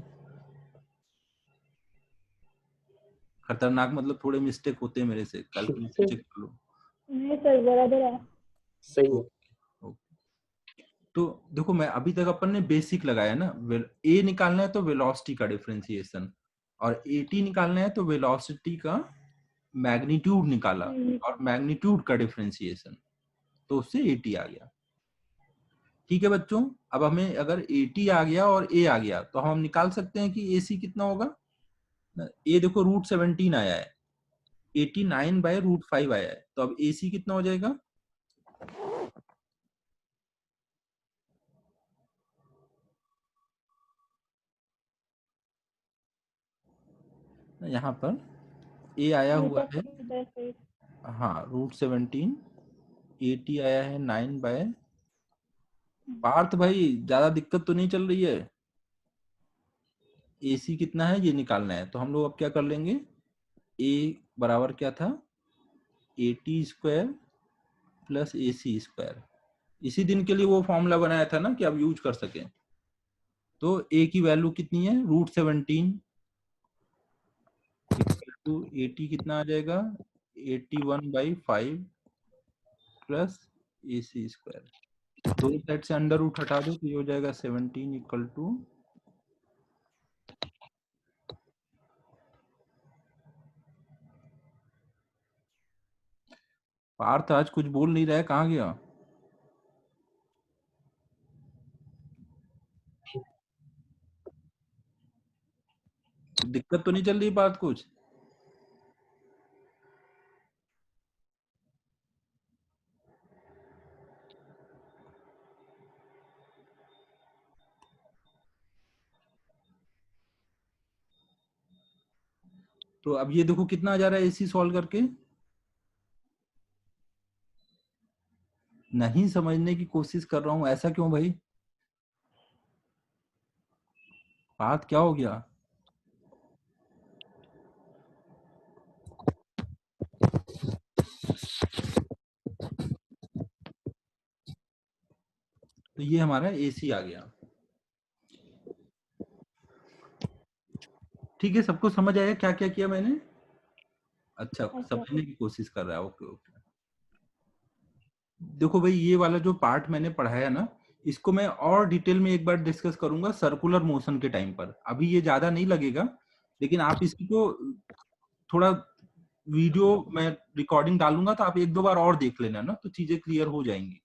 Speaker 1: खतरनाक मतलब थोड़े मिस्टेक होते हैं मेरे से, कैलकुलेशन चेक कर लो।
Speaker 3: नहीं सर, बराबर है।
Speaker 2: सही है।
Speaker 1: तो देखो, मैं अभी तक अपन ने बेसिक लगाया ना, ए निकालना है तो वेलोसिटी का डिफरेंशिएशन, और एटी निकालना है तो वेलोसिटी का मैग्नीट्यूड निकाला और मैग्नीट्यूड का डिफरेंशिएशन, तो उससे एटी आ गया। ठीक है बच्चों, अब हमें अगर एटी आ गया और ए आ गया तो हम निकाल सकते हैं कि एसी कितना होगा। ए देखो रूट 17 आया है, 89 बाय रूट 5 आया है, तो अब एसी कितना हो जाएगा, यहाँ पर ए आया हुआ है, हाँ रूट 17, एटी आया है 9 बाय, पार्थ भाई ज्यादा दिक्कत तो नहीं चल रही है, एसी कितना है ये निकालना है। तो हम लोग अब क्या कर लेंगे, ए बराबर क्या था, eighty square plus AC square. इसी दिन के लिए वो फॉर्मूला बनाया था ना कि आप यूज कर सकें। तो ए की वैल्यू कितनी है, रूट 17 टू 80 कितना आ जाएगा, 81/5 प्लस एसी स्क्वायर। दोनों साइड से अंडर रूट हटा दो तो ये हो जाएगा 17 इक्वल टू, पार्थ आज कुछ बोल नहीं रहा है, कहाँ गया? दिक्कत तो नहीं चल रही पार्थ कुछ? तो अब ये देखो कितना आ जा रहा है एसी सॉल्व करके, नहीं समझने की कोशिश कर रहा हूं, ऐसा क्यों भाई? बात क्या हो गया? तो ये हमारा AC आ गया। ठीक है, सबको समझ आया क्या क्या किया मैंने? अच्छा,
Speaker 3: हाँ सर।
Speaker 1: समझने की कोशिश कर रहा है। Okay okay. देखो भाई, ये वाला जो पार्ट मैंने पढ़ाया ना, इसको मैं और डिटेल में एक बार डिस्कस करूंगा सर्कुलर मोशन के टाइम पर। अभी ये ज्यादा नहीं लगेगा, लेकिन आप इसको थोड़ा वीडियो मैं रिकॉर्डिंग डालूंगा तो आप एक दो बार और देख लेना ना, तो चीजें क्लियर हो जाएंगी।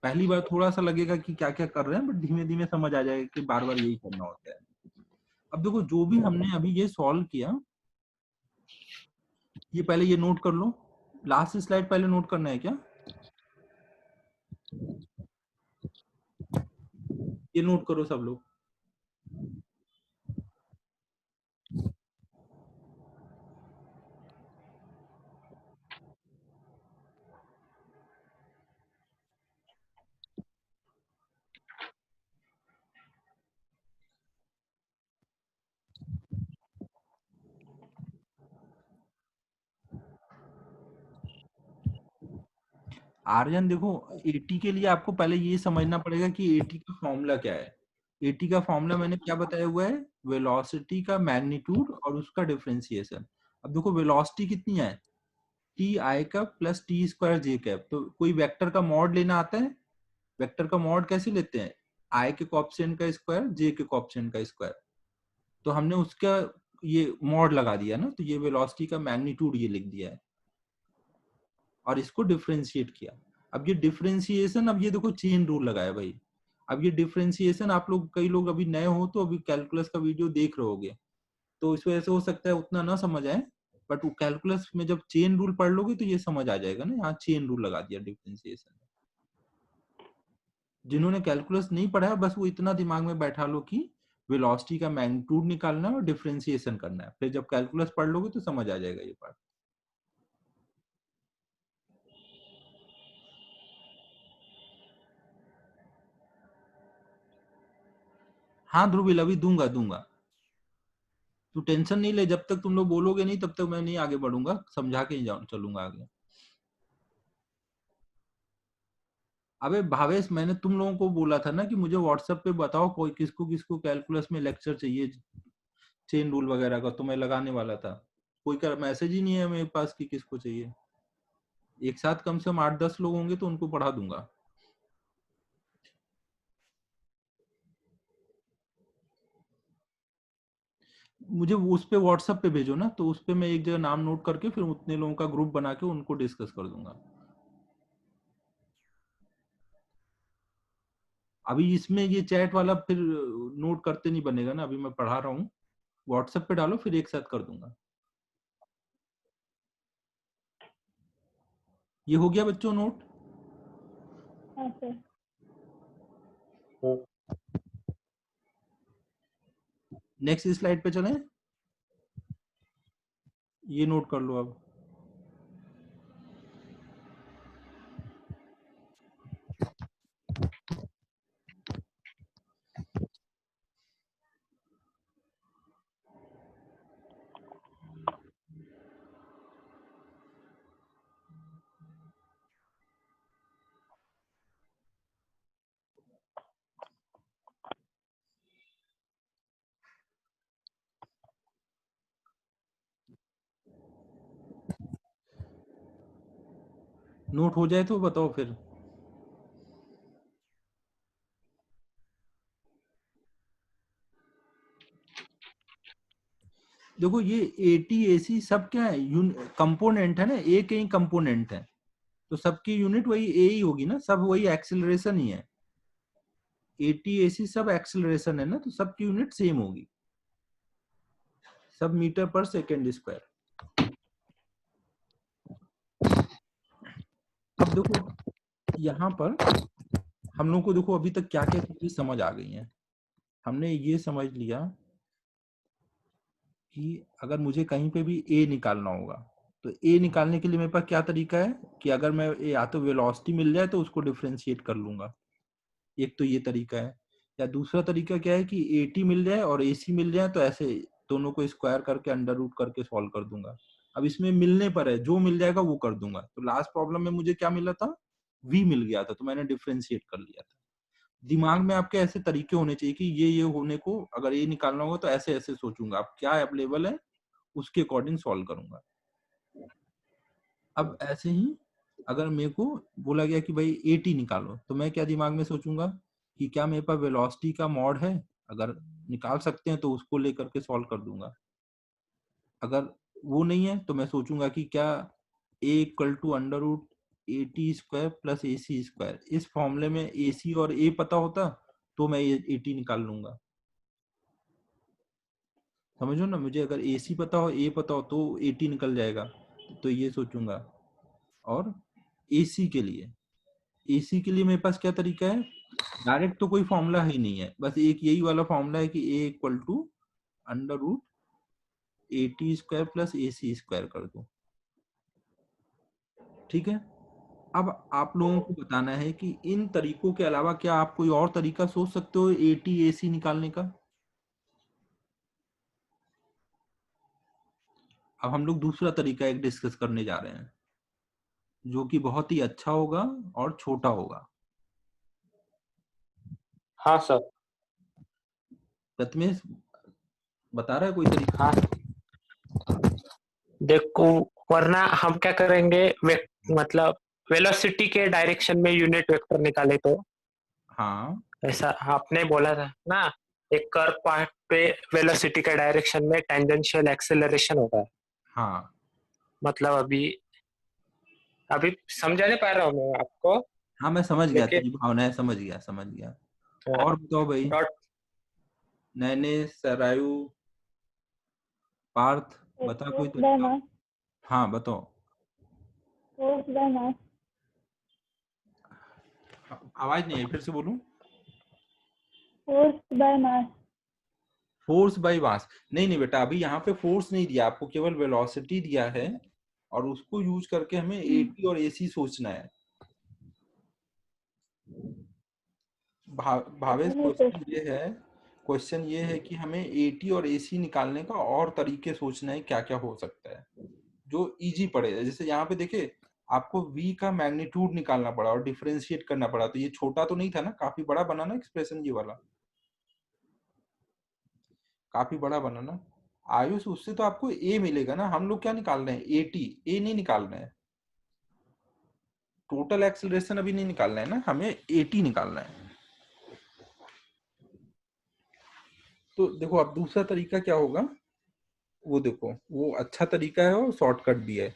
Speaker 1: पहली बार थोड़ा सा लगेगा कि क्या क्या कर रहे हैं, बट धीमे धीमे समझ आ जाएगा कि बार बार यही करना होता है। अब देखो, जो भी हमने अभी ये सॉल्व किया, ये पहले ये नोट कर लो। लास्ट स्लाइड पहले नोट करना है क्या? ये नोट करो सब लोग। आर्यन देखो, एटी के लिए आपको पहले ये समझना पड़ेगा कि एटी का फॉर्मूला क्या है। एटी का फॉर्मूला मैंने क्या बताया हुआ है? वेलोसिटी का मैग्नीट्यूड और उसका डिफरेंशिएशन। अब देखो, वेलोसिटी कितनी है? टी आई का plus T square j cap. तो कोई वेक्टर का मॉड लेना आता है? वेक्टर का मॉड कैसे लेते हैं? आई के कोएफिशिएंट का स्क्वायर, जे के कोएफिशिएंट का स्क्वायर। तो हमने उसका ये मॉड लगा दिया ना, तो ये वेलोसिटी का मैग्नीट्यूड ये लिख दिया है और इसको डिफरेंशिएट किया। अब ये डिफरेंशिएशन, अब ये देखो चेन रूल लगाया भाई। अब ये डिफरेंशिएशन आप लोग, कई लोग अभी नए हो तो अभी कैलकुलस का वीडियो देख रहे होगे, तो इस वजह से हो सकता है उतना ना समझ आए, बट वो कैलकुलस में जब चेन रूल पढ़ लोगे तो ये समझ आ जाएगा ना। यहाँ चेन रूल लगा दिया डिफरेंशिएशन। जिन्होंने कैलकुलस नहीं पढ़ा है, बस वो इतना दिमाग में बैठा लो कि वेलोसिटी का मैग्नीट्यूड निकालना है और डिफरेंशिएशन करना है। फिर जब कैलकुलस पढ़ लोगे तो समझ आ जाएगा ये पार्ट। हाँ ध्रुवील, अभी दूंगा दूंगा। तू टेंशन नहीं ले, जब तक तुम लोग बोलोगे नहीं तब तक मैं नहीं आगे बढ़ूंगा, समझा के ही चलूंगा आगे। अबे भावेश, मैंने तुम लोगों को बोला था ना कि मुझे व्हाट्सएप पे बताओ कोई किसको किसको कैलकुलस में लेक्चर चाहिए चेन रूल वगैरह का, तो मैं लगाने वाला था। कोई का मैसेज ही नहीं है मेरे पास कि किसको चाहिए। एक साथ कम से कम 8-10 लोग होंगे तो उनको पढ़ा दूंगा। मुझे उस पे व्हाट्सएप पे भेजो ना, तो उस पे मैं एक जगह नाम नोट करके फिर उतने लोगों का ग्रुप बना के उनको डिस्कस कर दूंगा। अभी इसमें ये चैट वाला फिर नोट करते नहीं बनेगा ना, अभी मैं पढ़ा रहा हूँ। व्हाट्सएप पे डालो, फिर एक साथ कर दूंगा। ये हो गया बच्चों नोट?
Speaker 3: हाँ सर।
Speaker 2: नेक्स्ट
Speaker 1: स्लाइड पे चलें। ये नोट कर लो अब। नोट हो जाए तो बताओ फिर। देखो, ये एटी एसी सब क्या है? कंपोनेंट है ना, ए के ही कंपोनेंट है, तो सबकी यूनिट वही ए ही होगी ना, सब वही एक्सेलरेशन ही है। एटी एसी सब एक्सेलरेशन है ना, तो सबकी यूनिट सेम होगी, सब मीटर पर सेकेंड स्क्वायर। अब देखो यहाँ पर हम लोग को, देखो अभी तक क्या क्या चीजें समझ आ गई हैं। हमने ये समझ लिया कि अगर मुझे कहीं पे भी ए निकालना होगा, तो ए निकालने के लिए मेरे पास क्या तरीका है कि अगर मैं या तो वेलोसिटी मिल जाए तो उसको डिफरेंशिएट कर लूंगा, एक तो ये तरीका है। या दूसरा तरीका क्या है कि एटी मिल जाए और एसी मिल जाए, तो ऐसे दोनों को स्क्वायर करके अंडर रूट करके सॉल्व कर दूंगा। अब इसमें मिलने पर है, जो मिल जाएगा वो कर दूंगा। तो लास्ट प्रॉब्लम में मुझे क्या मिला था? वी मिल गया था, तो मैंने डिफरेंशिएट कर लिया था। दिमाग में आपके ऐसे तरीके होने चाहिए कि ये होने को अगर ये निकालना होगा तो ऐसे ऐसे सोचूंगा, अब क्या अवेलेबल है उसके अकॉर्डिंग सॉल्व करूंगा। अब ऐसे ही अगर मेरे को बोला गया कि भाई 80 निकालो, तो मैं क्या दिमाग में सोचूंगा कि क्या मेरे पास वेलोसिटी का मॉड है, अगर निकाल सकते हैं तो उसको लेकर के सॉल्व कर दूंगा। अगर वो नहीं है तो मैं सोचूंगा कि क्या a equal to under root AT square plus A C square, इस फॉर्मूले में ए सी और ए पता होता तो मैं ये 80 निकाल लूंगा। समझो ना, मुझे अगर ए सी पता हो ए पता हो तो 80 निकल जाएगा, तो ये सोचूंगा। और एसी के लिए, एसी के लिए मेरे पास क्या तरीका है, डायरेक्ट तो कोई फॉर्मूला ही नहीं है, बस एक यही वाला फॉर्मूला है कि a equal to under root AT square plus A C square कर दो। ठीक है, अब आप लोगों को बताना है कि इन तरीकों के अलावा क्या आप कोई और तरीका सोच सकते हो एटी ए सी निकालने का। अब हम लोग दूसरा तरीका एक डिस्कस करने जा रहे हैं जो कि बहुत ही अच्छा होगा और छोटा होगा।
Speaker 2: हाँ सर।
Speaker 1: प्रथमेश बता रहा है कोई तरीका?
Speaker 2: हाँ देखो, वरना हम क्या करेंगे, मतलब वेलोसिटी के डायरेक्शन में यूनिट वेक्टर निकाले तो
Speaker 1: हाँ
Speaker 2: ऐसा आपने बोला था ना, एक कर्व पार्ट पे वेलोसिटी के डायरेक्शन में टेंजेंशियल एक्सेलरेशन होगा।
Speaker 1: हाँ
Speaker 2: मतलब अभी अभी समझा नहीं पा रहा हूँ मैं आपको,
Speaker 1: हाँ, मैं समझ गया
Speaker 2: लेकिन
Speaker 1: तेरी भावनाएं, समझ गया समझ गया। और बताओ भाई,
Speaker 2: डॉट
Speaker 1: नैने सरायु पार्थ, बता कोई
Speaker 3: फोर्स बाय
Speaker 1: तरीका।
Speaker 3: मास,
Speaker 1: हाँ बताओ।
Speaker 3: फोर्स बाय मास,
Speaker 1: आवाज नहीं आई, फिर से बोलूं।
Speaker 3: Force by mass.
Speaker 1: Force by mass, नहीं नहीं बेटा, अभी यहाँ पे फोर्स नहीं दिया आपको, केवल वेलोसिटी दिया है और उसको यूज करके हमें एटी और एसी सोचना है। भावेश
Speaker 3: नहीं
Speaker 1: क्वेश्चन ये है, क्वेश्चन ये है कि हमें एटी और एसी निकालने का और तरीके सोचना है, क्या क्या हो सकता है जो इजी पड़ेगा। जैसे यहाँ पे देखे, आपको v का मैग्नीट्यूड निकालना पड़ा और डिफरेंशिएट करना पड़ा, तो ये छोटा तो नहीं था ना, काफी बड़ा बना ना एक्सप्रेशन, ये वाला काफी बड़ा बना ना। आयुष, उससे तो आपको a मिलेगा ना, हम लोग क्या निकाल रहे हैं, एटी, a नहीं निकाल रहे हैं, टोटल एक्सेलरेशन अभी नहीं निकालना है ना, हमें एटी निकालना है। तो देखो अब दूसरा तरीका क्या होगा, वो देखो, वो अच्छा तरीका है और शॉर्टकट भी है।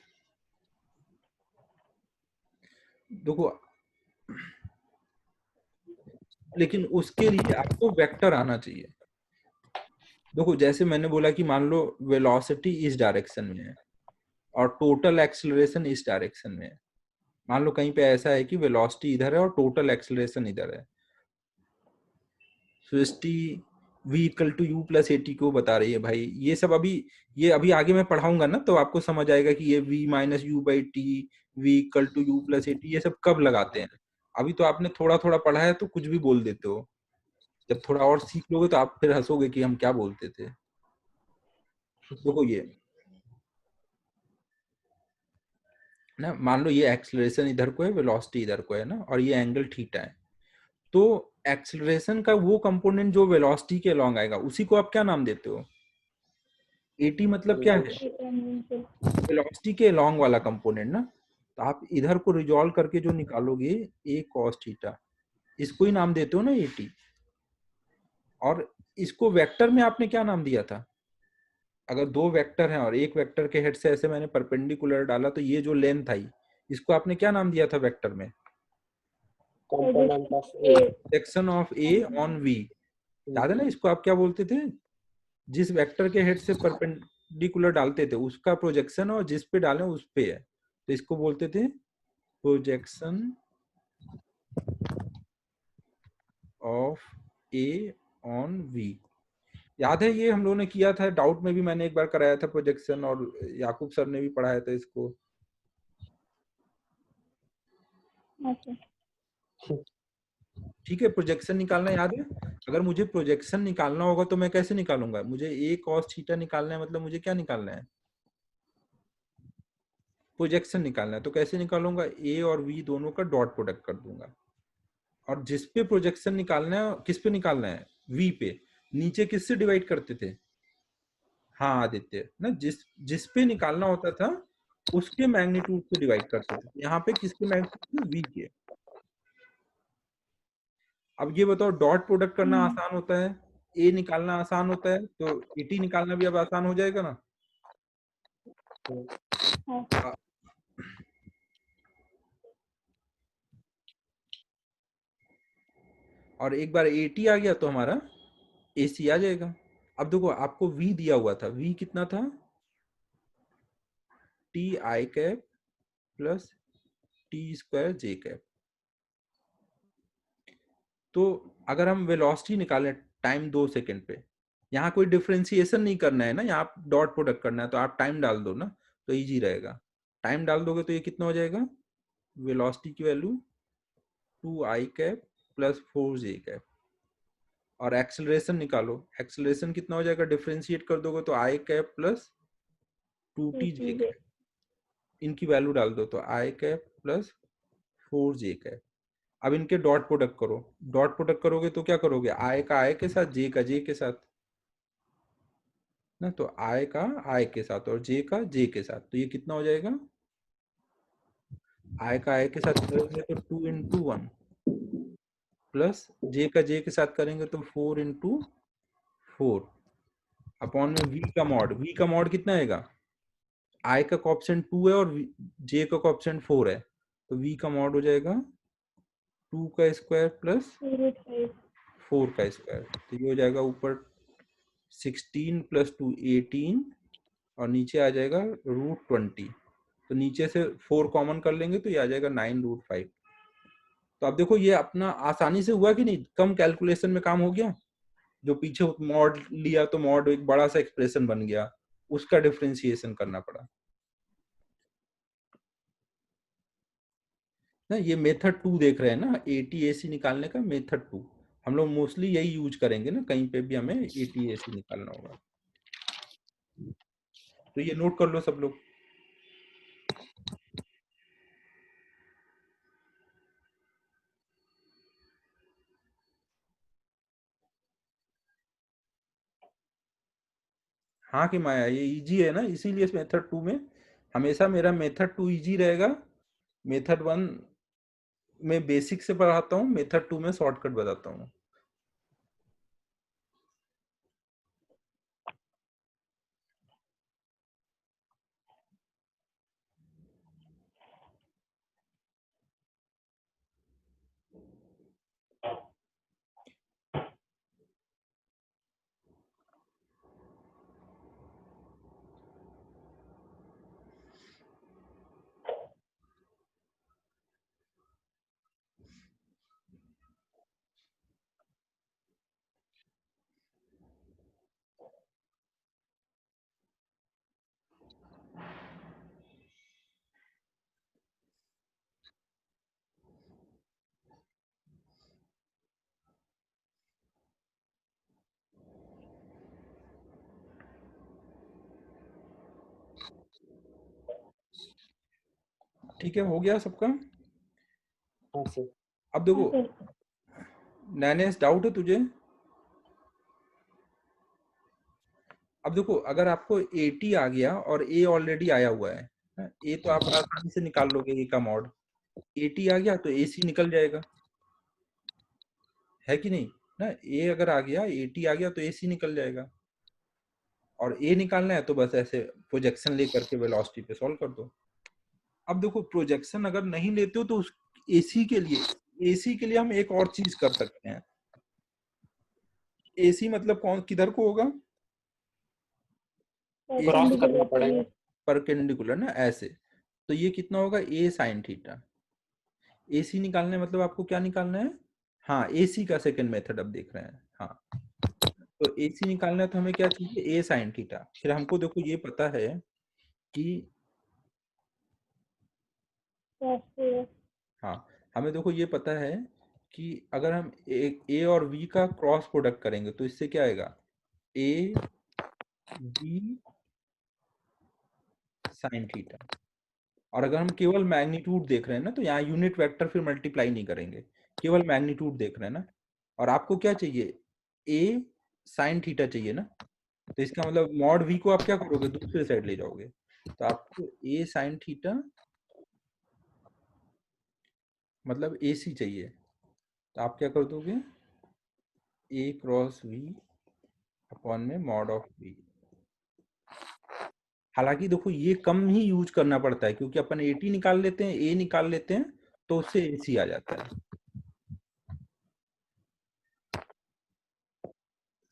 Speaker 1: देखो, लेकिन उसके लिए आपको वेक्टर आना चाहिए। देखो जैसे मैंने बोला कि मान लो वेलोसिटी इस डायरेक्शन में है और टोटल एक्सेलरेशन इस डायरेक्शन में है। मान लो कहीं पे ऐसा है कि वेलोसिटी इधर है और टोटल एक्सेलरेशन इधर है, Srishti v equal to u plus AT को बता रही है भाई। ये सब अभी, ये अभी आगे मैं पढ़ाऊंगा ना तो आपको समझ आएगा कि ये v minus u by t, v equal to u plus AT, ये सब कब लगाते हैं। अभी तो आपने थोड़ा थोड़ा पढ़ा है तो कुछ भी बोल देते हो, जब थोड़ा और सीख लोगे तो आप फिर हंसोगे कि हम क्या बोलते थे। देखो ये ना, मान लो ये एक्सेलरेशन इधर को है, वेलोसिटी इधर को है ना, और ये एंगल थीटा है, तो एक्सेलरेशन का वो कंपोनेंट जो वेलोसिटी के अलोंग आएगा उसी को आप क्या नाम देते हो, एटी मतलब क्या है, वेलोसिटी के अलोंग वाला कंपोनेंट ना। तो आप इधर को रिजॉल्व करके जो निकालोगे ए कॉस थीटा, इसको ही नाम देते हो ना एटी। और इसको वेक्टर में आपने क्या नाम दिया था, अगर दो वेक्टर हैं और एक वेक्टर के हेड से ऐसे मैंने परपेंडिकुलर डाला तो ये जो लेंथ आई, इसको आपने क्या नाम दिया था वेक्टर में,
Speaker 2: component of A.
Speaker 1: Section of A on V. याद है ना, इसको आप क्या बोलते थे, जिस वेक्टर के हेड से परपेंडिकुलर डालते थे उसका प्रोजेक्शन, और जिस पे डालें उस पे है, तो इसको बोलते थे projection of A on V. याद है, ये हम लोगों ने किया था डाउट में भी, मैंने एक बार कराया था प्रोजेक्शन, और याकूब सर ने भी पढ़ाया था इसको। ठीक है, प्रोजेक्शन निकालना याद है। अगर मुझे प्रोजेक्शन निकालना होगा तो मैं कैसे निकालूंगा, मुझे ए कॉस थीटा निकालना है, मतलब मुझे क्या निकालना है, प्रोजेक्शन निकालना है। तो कैसे निकालूंगा, ए और वी दोनों का डॉट प्रोडक्ट कर दूंगा और जिस पे प्रोजेक्शन निकालना है, किस पे निकालना है, v पे, नीचे किससे डिवाइड करते थे, हाँ आदित्य ना, जिस पे निकालना होता था उसके मैग्नीट्यूड से डिवाइड करते थे। यहाँ पे किसके मैग्नीट्यूड से, v के। अब ये बताओ, डॉट प्रोडक्ट करना आसान होता है, ए निकालना आसान होता है, तो 80 निकालना भी अब आसान हो जाएगा ना।
Speaker 3: हाँ।
Speaker 1: और एक बार 80 आ गया तो हमारा AC आ जाएगा। अब देखो आपको V दिया हुआ था, V कितना था, T i cap plus T square j cap. तो अगर हम वेलोसिटी निकालें टाइम 2 सेकंड पे, यहाँ कोई डिफ्रेंसिएशन नहीं करना है ना, यहाँ डॉट प्रोडक्ट करना है, तो आप टाइम डाल दो ना, तो इजी रहेगा। टाइम डाल दोगे तो ये कितना हो जाएगा, वेलोसिटी की value 2i cap plus 4j cap. और एक्सेलरेशन निकालो, एक्सेलरेशन कितना हो जाएगा, डिफ्रेंशिएट कर दोगे तो i cap plus 2tj cap. इनकी वैल्यू डाल दो तो i cap plus 4j cap. अब इनके डॉट प्रोडक्ट करो, डॉट प्रोडक्ट करोगे तो क्या करोगे, i का i के साथ, j का j के साथ ना, तो i का i के साथ और j का j के साथ, तो ये कितना हो जाएगा, i का i के साथ करेंगे तो 2 इंटू 1 प्लस j का j के साथ करेंगे तो 4 इंटू 4 अपॉन में v का मॉड कितना आएगा, i का कोएफिशिएंट 2 है और j का कोएफिशिएंट 4 है, तो v का मॉड हो जाएगा 2 का स्क्वायर प्लस 4 का स्क्वायर। तो ये हो जाएगा ऊपर 16 प्लस 2 18 और नीचे आ जाएगा √20। तो नीचे से 4 कॉमन कर लेंगे तो ये आ जाएगा 9√5। तो अब देखो ये अपना आसानी से हुआ कि नहीं, कम कैलकुलेशन में काम हो गया। जो पीछे मॉड लिया तो मॉड एक बड़ा सा एक्सप्रेशन बन गया, उसका डिफरेंशिएशन करना पड़ा ना। ये मेथड 2 देख रहे हैं ना, ATAC निकालने का मेथड 2। हम लोग मोस्टली यही यूज करेंगे ना, कहीं पे भी हमें ATAC निकालना होगा। तो ये नोट कर लो सब लोग। हाँ कि माया, ये इजी है ना, इसीलिए इस मेथड 2 में हमेशा मेरा मेथड 2 इजी रहेगा। मेथड 1 में बेसिक से पढ़ाता हूँ, मेथड 2 में शॉर्टकट बताता हूँ। ठीक है, हो गया सबका। अब देखो नैनेस, डाउट है तुझे? अब देखो अगर आपको 80 आ गया और A ऑलरेडी आया हुआ है, A तो आप आसानी से निकाल लोगे, A का मॉड। 80 आ गया तो AC निकल जाएगा, है कि नहीं ना। A अगर आ गया, 80 आ गया तो AC निकल जाएगा। और A निकालना है तो बस ऐसे प्रोजेक्शन लेकर के वेलोसिटी पे सॉल्व कर दो। अब देखो प्रोजेक्शन अगर नहीं लेते हो तो उस AC के लिए हम एक और चीज कर सकते हैं। AC मतलब कौन, किधर को होगा,
Speaker 2: क्रॉस करना पड़ेगा।
Speaker 1: परपेंडिकुलर ना, ऐसे। तो ये कितना होगा, A sin थीटा। AC निकालना है मतलब आपको क्या निकालना है, हाँ AC का सेकंड मेथड अब देख रहे हैं। हाँ तो AC निकालना है तो हमें क्या चाहिए, A sin थीटा। फिर हमको देखो ये पता है कि, हाँ हमें देखो ये पता है कि अगर हम A और V का क्रॉस प्रोडक्ट करेंगे तो इससे क्या आएगा, A B sin थीटा। और अगर हम केवल मैग्नीट्यूड देख रहे हैं ना, तो यहाँ यूनिट वेक्टर फिर मल्टीप्लाई नहीं करेंगे, केवल मैग्नीट्यूड देख रहे हैं ना, और आपको क्या चाहिए, ए साइन थीटा चाहिए ना, तो इसका मतलब मॉड वी को आप क्या करोगे, दूसरे साइड ले जाओगे, तो आपको ए साइन थीटा मतलब ए सी चाहिए, तो आप क्या कर दोगे, ए क्रॉस वी अपॉन में मॉड ऑफ वी। हालांकि देखो ये कम ही यूज करना पड़ता है, क्योंकि अपन ए टी निकाल लेते हैं, ए निकाल लेते हैं, तो उससे ए सी आ जाता है।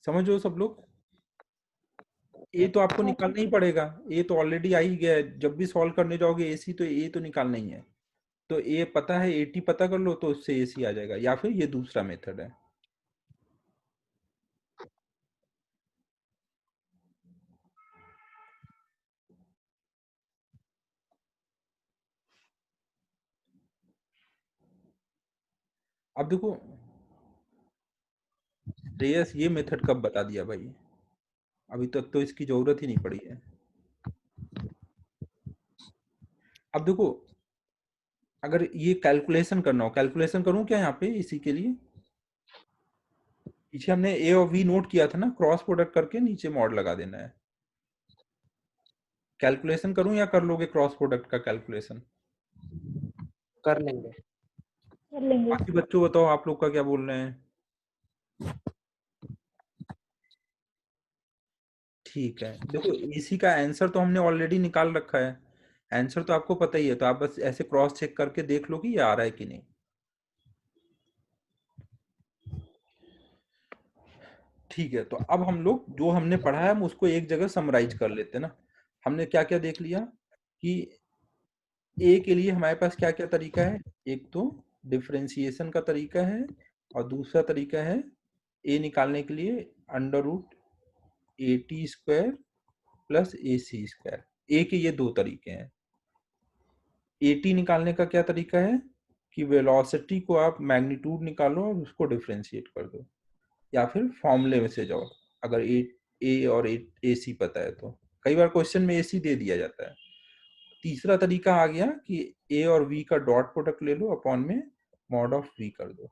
Speaker 1: समझो सब लोग, ए तो आपको निकालना ही पड़ेगा, ए तो ऑलरेडी आ ही गया है, जब भी सॉल्व करने जाओगे ए सी तो ए तो निकालना ही है, तो ए पता है, ए टी पता कर लो, तो उससे ए सी आ जाएगा, या फिर ये दूसरा मेथड है। अब देखो श्रेयस, ये मेथड कब बता दिया भाई, अभी तक तो इसकी जरूरत ही नहीं पड़ी है। अब देखो अगर ये कैलकुलेशन करना हो, कैलकुलेशन करूं क्या यहाँ पे इसी के लिए, पीछे हमने ए और वी नोट किया था ना, क्रॉस प्रोडक्ट करके नीचे मॉड लगा देना है। कैलकुलेशन करूं या कर लोगे क्रॉस प्रोडक्ट का कैलकुलेशन?
Speaker 2: कर लेंगे।
Speaker 3: कर लेंगे।
Speaker 1: बाकी बच्चों बताओ आप लोग का क्या बोल रहे हैं? ठीक है, देखो इसी का आंसर तो हमने ऑलरेडी निकाल रखा है, आंसर तो आपको पता ही है, तो आप बस ऐसे क्रॉस चेक करके देख लो कि ये आ रहा है कि नहीं। ठीक है, तो अब हम लोग जो हमने पढ़ा है हम उसको एक जगह समराइज कर लेते हैं ना। हमने क्या क्या देख लिया कि ए के लिए हमारे पास क्या क्या तरीका है, एक तो डिफरेंशिएशन का तरीका है, और दूसरा तरीका है ए निकालने के लिए under root a t square plus A C square. A के ये दो तरीके हैं। ए टी निकालने का क्या तरीका है कि वेलोसिटी को आप मैग्नीट्यूड निकालो और उसको डिफरेंशिएट कर दो, या फिर फॉर्मूले में से जाओ, अगर ए और ए सी पता है तो। कई बार क्वेश्चन में ए सी दे दिया जाता है। तीसरा तरीका आ गया कि ए और वी का डॉट प्रोडक्ट ले लो, अपॉन में मॉड ऑफ वी कर दो।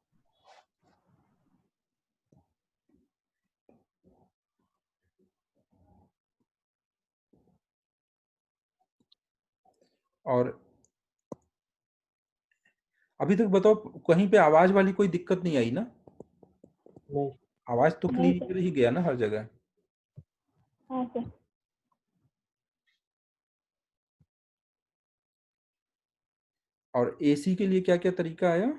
Speaker 1: और अभी तक बताओ कहीं पे आवाज वाली कोई दिक्कत नहीं आई ना?
Speaker 2: नहीं।
Speaker 1: आवाज तो
Speaker 3: नहीं
Speaker 1: क्लियर ही गया ना हर जगह?
Speaker 3: हाँ सर।
Speaker 1: और एसी के लिए क्या क्या तरीका आया?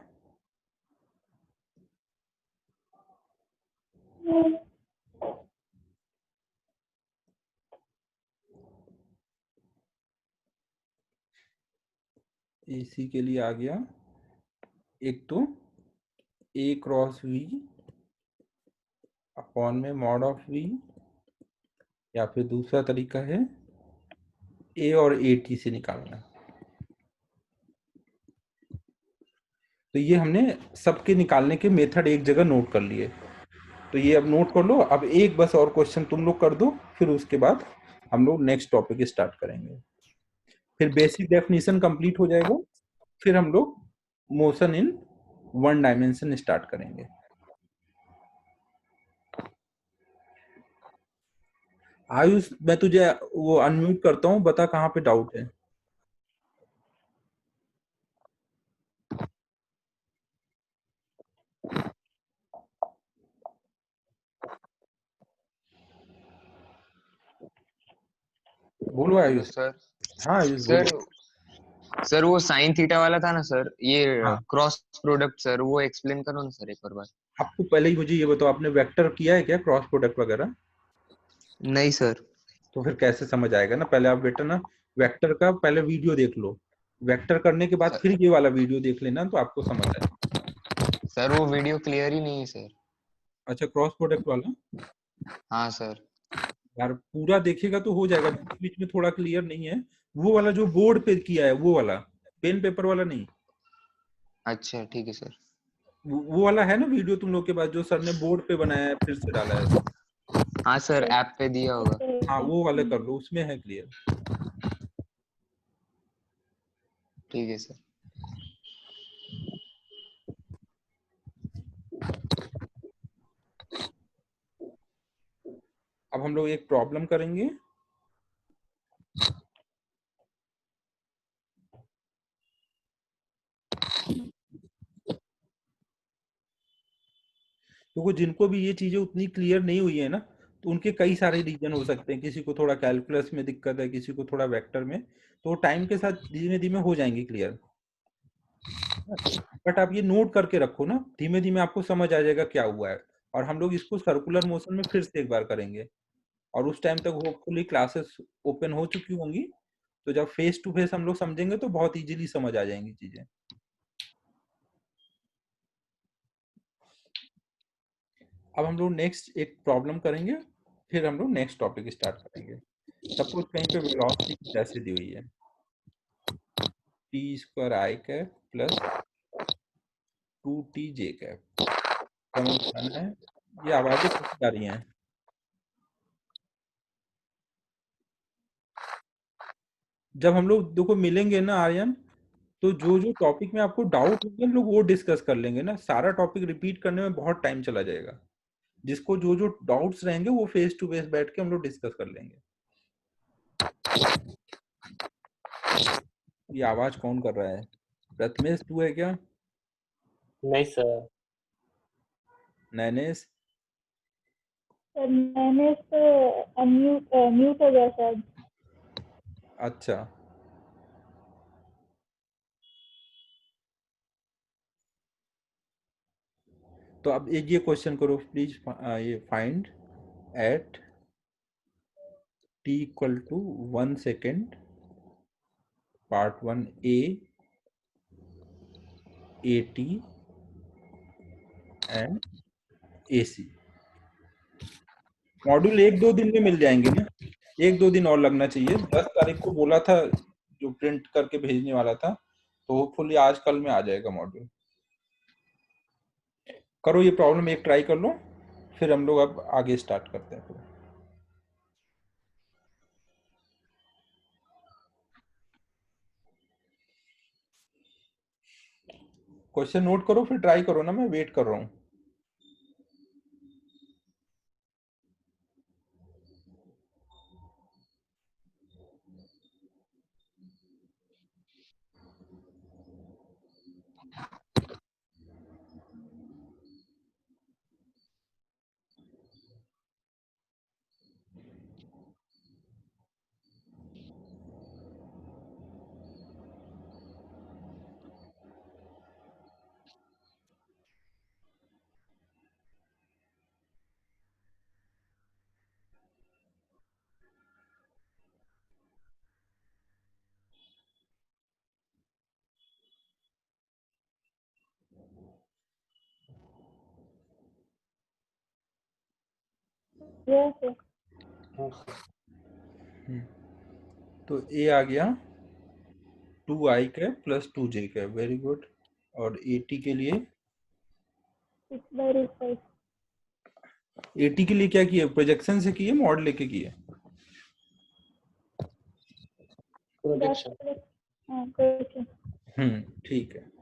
Speaker 1: एसी के लिए आ गया एक तो ए क्रॉस वी अपॉन में मॉड ऑफ वी, या फिर दूसरा तरीका है ए और ए टी से निकालना। तो ये हमने सबके निकालने के मेथड एक जगह नोट कर लिए, तो ये अब नोट कर लो। अब एक बस और क्वेश्चन तुम लोग कर दो, फिर उसके बाद हम लोग नेक्स्ट टॉपिक स्टार्ट करेंगे, फिर बेसिक डेफिनेशन कंप्लीट हो जाएगा, फिर हम लोग motion in one dimension start करेंगे। आयुष, मैं तुझे वो अनम्यूट करता हूँ, बता कहाँ पे डाउट है। बोलो
Speaker 6: हेलो
Speaker 1: आयुष।
Speaker 6: सर।
Speaker 1: हाँ आयुष
Speaker 6: सर
Speaker 1: बोलो।
Speaker 6: सर वो साइन थीटा वाला था ना सर, ये
Speaker 1: हाँ,
Speaker 6: क्रॉस प्रोडक्ट सर, वो एक्सप्लेन करो ना सर एक और बार।
Speaker 1: आपको पहले ही मुझे ये बताओ, आपने वेक्टर किया है क्या, क्रॉस प्रोडक्ट वगैरह?
Speaker 6: नहीं सर।
Speaker 1: तो फिर कैसे समझ आएगा ना, पहले आप बेटा ना वेक्टर का पहले वीडियो देख लो, वेक्टर करने के बाद
Speaker 6: सर,
Speaker 1: फिर ये वाला वीडियो देख लेना, तो आपको समझ आएगा।
Speaker 6: सर वो वीडियो क्लियर ही नहीं है सर।
Speaker 1: अच्छा, क्रॉस प्रोडक्ट वाला?
Speaker 6: हाँ सर।
Speaker 1: यार पूरा देखेगा तो हो जाएगा, बीच बीच में थोड़ा क्लियर नहीं है। वो वाला जो बोर्ड पे किया है वो वाला, पेन पेपर वाला नहीं।
Speaker 6: अच्छा ठीक है सर।
Speaker 1: वो वाला है ना वीडियो तुम लोग के पास, जो सर ने बोर्ड पे बनाया है फिर से डाला है?
Speaker 6: हाँ सर, ऐप पे दिया होगा।
Speaker 1: हाँ वो वाले कर लो, उसमें है क्लियर।
Speaker 6: ठीक है सर।
Speaker 1: अब हम लोग एक प्रॉब्लम करेंगे। क्योंकि जिनको भी ये चीजें उतनी क्लियर नहीं हुई है ना, तो उनके कई सारे रीजन हो सकते हैं। किसी को थोड़ा कैलकुलस में दिक्कत है, किसी को थोड़ा वेक्टर में, तो टाइम के साथ धीमे धीमे हो जाएंगे क्लियर। बट आप ये नोट करके रखो ना, धीमे धीमे आपको समझ आ जाएगा क्या हुआ है। और हम लोग इसको सर्कुलर मोशन में फिर से एक बार करेंगे, और उस टाइम तक होपफुली क्लासेस ओपन हो चुकी होंगी। तो जब फेस टू फेस हम लोग समझेंगे तो बहुत इजीली समझ आ जाएंगी चीजें। अब हम लोग नेक्स्ट एक प्रॉब्लम करेंगे, फिर हम लोग नेक्स्ट टॉपिक स्टार्ट करेंगे। सपोज कहीं पे वेलोसिटी ऐसे दी हुई है, टी स्क्वायर आई कैप प्लस 2t जे कैप। समझ आना है? ये आवाजें कैसी आ रही हैं? जब हम लोग देखो मिलेंगे ना आर्यन, तो जो जो टॉपिक में आपको डाउट होंगे हम लोग वो डिस्कस कर लेंगे ना। सारा टॉपिक रिपीट करने में बहुत टाइम चला जाएगा। जिसको जो जो डाउट्स रहेंगे वो फेस टू फेस बैठ के हम लोग डिस्कस कर लेंगे। ये आवाज कौन कर रहा है? प्रथमेश तू है क्या?
Speaker 2: नहीं सर।
Speaker 1: नैनेश?
Speaker 3: सर मैंने तो म्यूट हो गया शायद।
Speaker 1: अच्छा, तो अब ये क्वेश्चन करो प्लीज। ये find at t equal to 1 second part 1 A T and A C. Module 1-2 दिन में मिल जाएंगे ना? 1-2 दिन और लगना चाहिए। 10 तारीख को बोला था, जो प्रिंट करके भेजने वाला था, तो होपफुली आज कल में आ जाएगा मॉड्यूल। करो ये प्रॉब्लम एक ट्राई कर लो, फिर हम लोग अब आगे स्टार्ट करते हैं। क्वेश्चन नोट करो फिर ट्राई करो ना, मैं वेट कर रहा हूँ।
Speaker 3: Yes sir.
Speaker 1: तो ए आ गया 2i cap plus 2j cap, very good. और एटी के लिए,
Speaker 3: 6/5
Speaker 1: एटी के लिए क्या किया? प्रोजेक्शन से किए, मॉड लेके किए?
Speaker 2: प्रोजेक्शन।
Speaker 3: हाँ क्वेश्चन।
Speaker 1: ठीक है।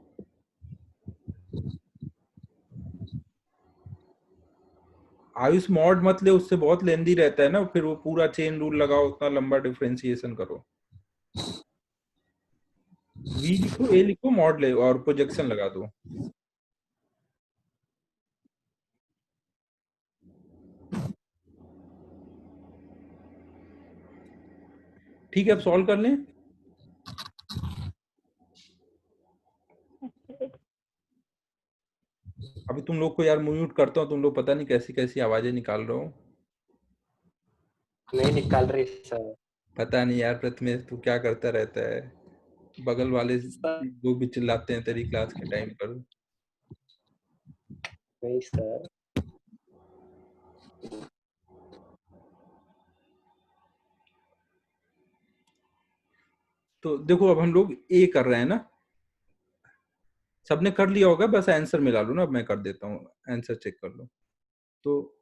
Speaker 1: आयुष मॉड मत ले, उससे बहुत लेंदी रहता है ना, फिर वो पूरा चेन रूल लगाओ, उतना लंबा डिफरेंशिएशन करो। वी लिखो, ए लिखो, मॉड ले और प्रोजेक्शन लगा दो। ठीक है, अब सॉल्व कर लें। अभी तुम लोग को यार म्यूट करता हूँ, तुम लोग पता नहीं कैसी कैसी आवाजें निकाल रहे हो।
Speaker 2: नहीं निकाल रही सर।
Speaker 1: पता नहीं यार प्रथमेश तू क्या करता रहता है। बगल वाले
Speaker 2: सर
Speaker 1: जो भी चिल्लाते हैं तेरी क्लास के टाइम पर।
Speaker 2: नहीं सर।
Speaker 1: तो देखो अब हम लोग ए कर रहे हैं ना, सबने कर लिया होगा, बस आंसर मिला लो ना। अब मैं कर देता हूँ, आंसर चेक कर लो। तो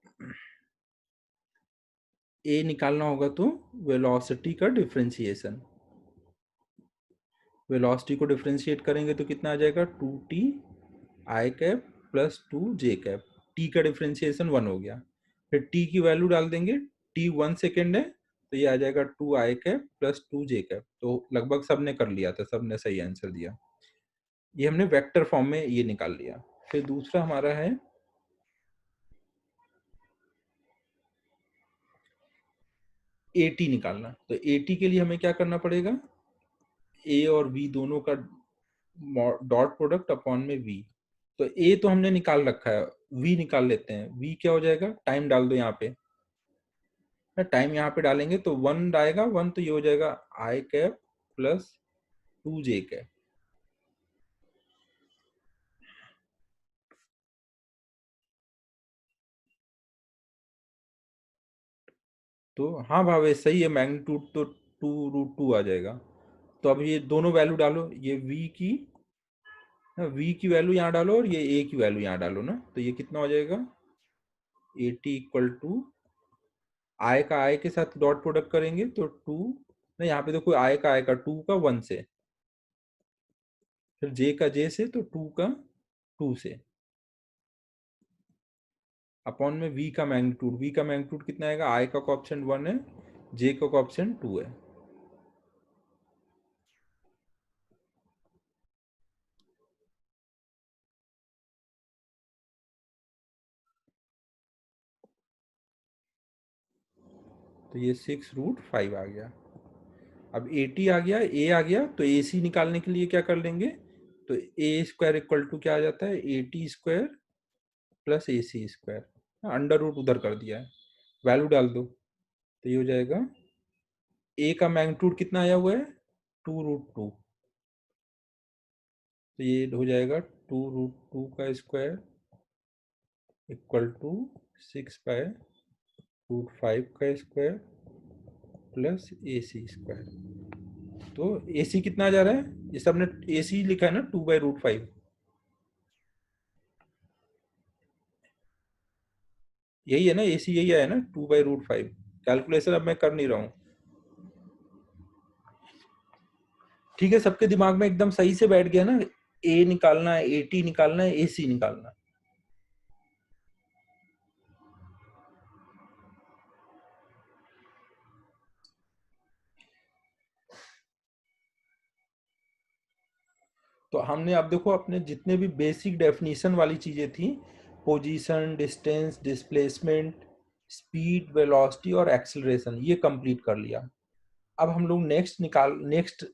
Speaker 1: ए निकालना होगा तो वेलोसिटी का डिफरेंशिएशन। वेलोसिटी को डिफरेंशिएट करेंगे तो कितना आ जाएगा? 2t i cap plus 2j cap. T का डिफरेंशिएशन 1 हो गया। फिर टी की वैल्यू डाल देंगे t 1 सेकेंड है तो ये आ जाएगा 2i cap plus 2j cap. तो लगभग सबने कर लिया था, सबने सही आंसर दिया। ये हमने वेक्टर फॉर्म में ये निकाल लिया। फिर दूसरा हमारा है AT निकालना। तो AT के लिए हमें क्या करना पड़ेगा, A और V दोनों का डॉट प्रोडक्ट अपॉन में V। तो A तो हमने निकाल रखा है, V निकाल लेते हैं। V क्या हो जाएगा, टाइम डाल दो यहाँ पे, टाइम यहाँ पे डालेंगे तो 1 आएगा, 1 तो ये हो जाएगा I cap plus 2j cap. तो हाँ भावेश सही है, मैग्नीट्यूड तो 2√2 आ जाएगा। तो अब ये दोनों वैल्यू डालो, ये V की वैल्यू यहाँ डालो और ये A की वैल्यू यहाँ डालो ना। तो ये कितना हो जाएगा, AT इक्वल टू I का I के साथ डॉट प्रोडक्ट करेंगे तो 2, नहीं यहाँ पे देखो I का 2 का 1 से, फिर J का J से, तो 2 का 2 से, अपॉन में V का मैग्नीट्यूड कितना आएगा, I का कोएफिशिएंट 1 है, J का कोएफिशिएंट 2 है। तो ये 6√5 आ गया। अब AT आ गया, A आ गया, तो AC निकालने के लिए क्या कर लेंगे, तो A स्क्वायर इक्वल टू क्या आ जाता है, AT square plus AC square, under root उधर कर दिया है, वैल्यू डाल दो। तो ये हो जाएगा, A का मैग्नीट्यूड कितना आया हुआ है, 2√2। तो ये हो जाएगा 2√2 का स्क्वायर इक्वल टू 6/√5 का स्क्वायर प्लस AC स्क्वायर। तो AC कितना जा रहा है, ये सबने AC लिखा है ना, 2/√5। यही है ना, AC यही है ना, 2/√5। कैलकुलेशन अब मैं कर नहीं रहा हूँ, ठीक है, सबके दिमाग में एकदम सही से बैठ गया ना। A निकालना है, AT निकालना है, AC निकालना है। तो हमने अब देखो अपने जितने भी बेसिक डेफिनेशन वाली चीजें थी, position, distance, displacement, speed, velocity और एक्सेलरेशन, ये कंप्लीट कर लिया। अब हम लोग नेक्स्ट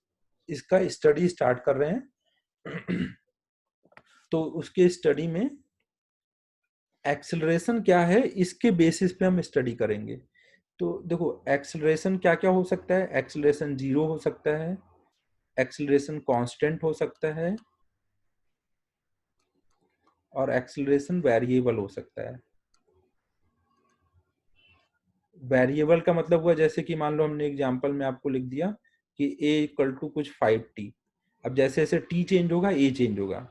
Speaker 1: इसका स्टडी स्टार्ट कर रहे हैं। तो उसके स्टडी में एक्सेलरेशन क्या है, इसके बेसिस पे हम स्टडी करेंगे। तो देखो एक्सेलरेशन क्या क्या हो सकता है, एक्सेलरेशन 0 हो सकता है, एक्सेलरेशन कांस्टेंट हो सकता है, और एक्सेलरेशन वेरिएबल हो सकता है। वेरिएबल का मतलब हुआ, जैसे कि मान लो हमने एग्जांपल में आपको लिख दिया कि a इक्वल टू कुछ 5t। अब जैसे जैसे t चेंज होगा a चेंज होगा।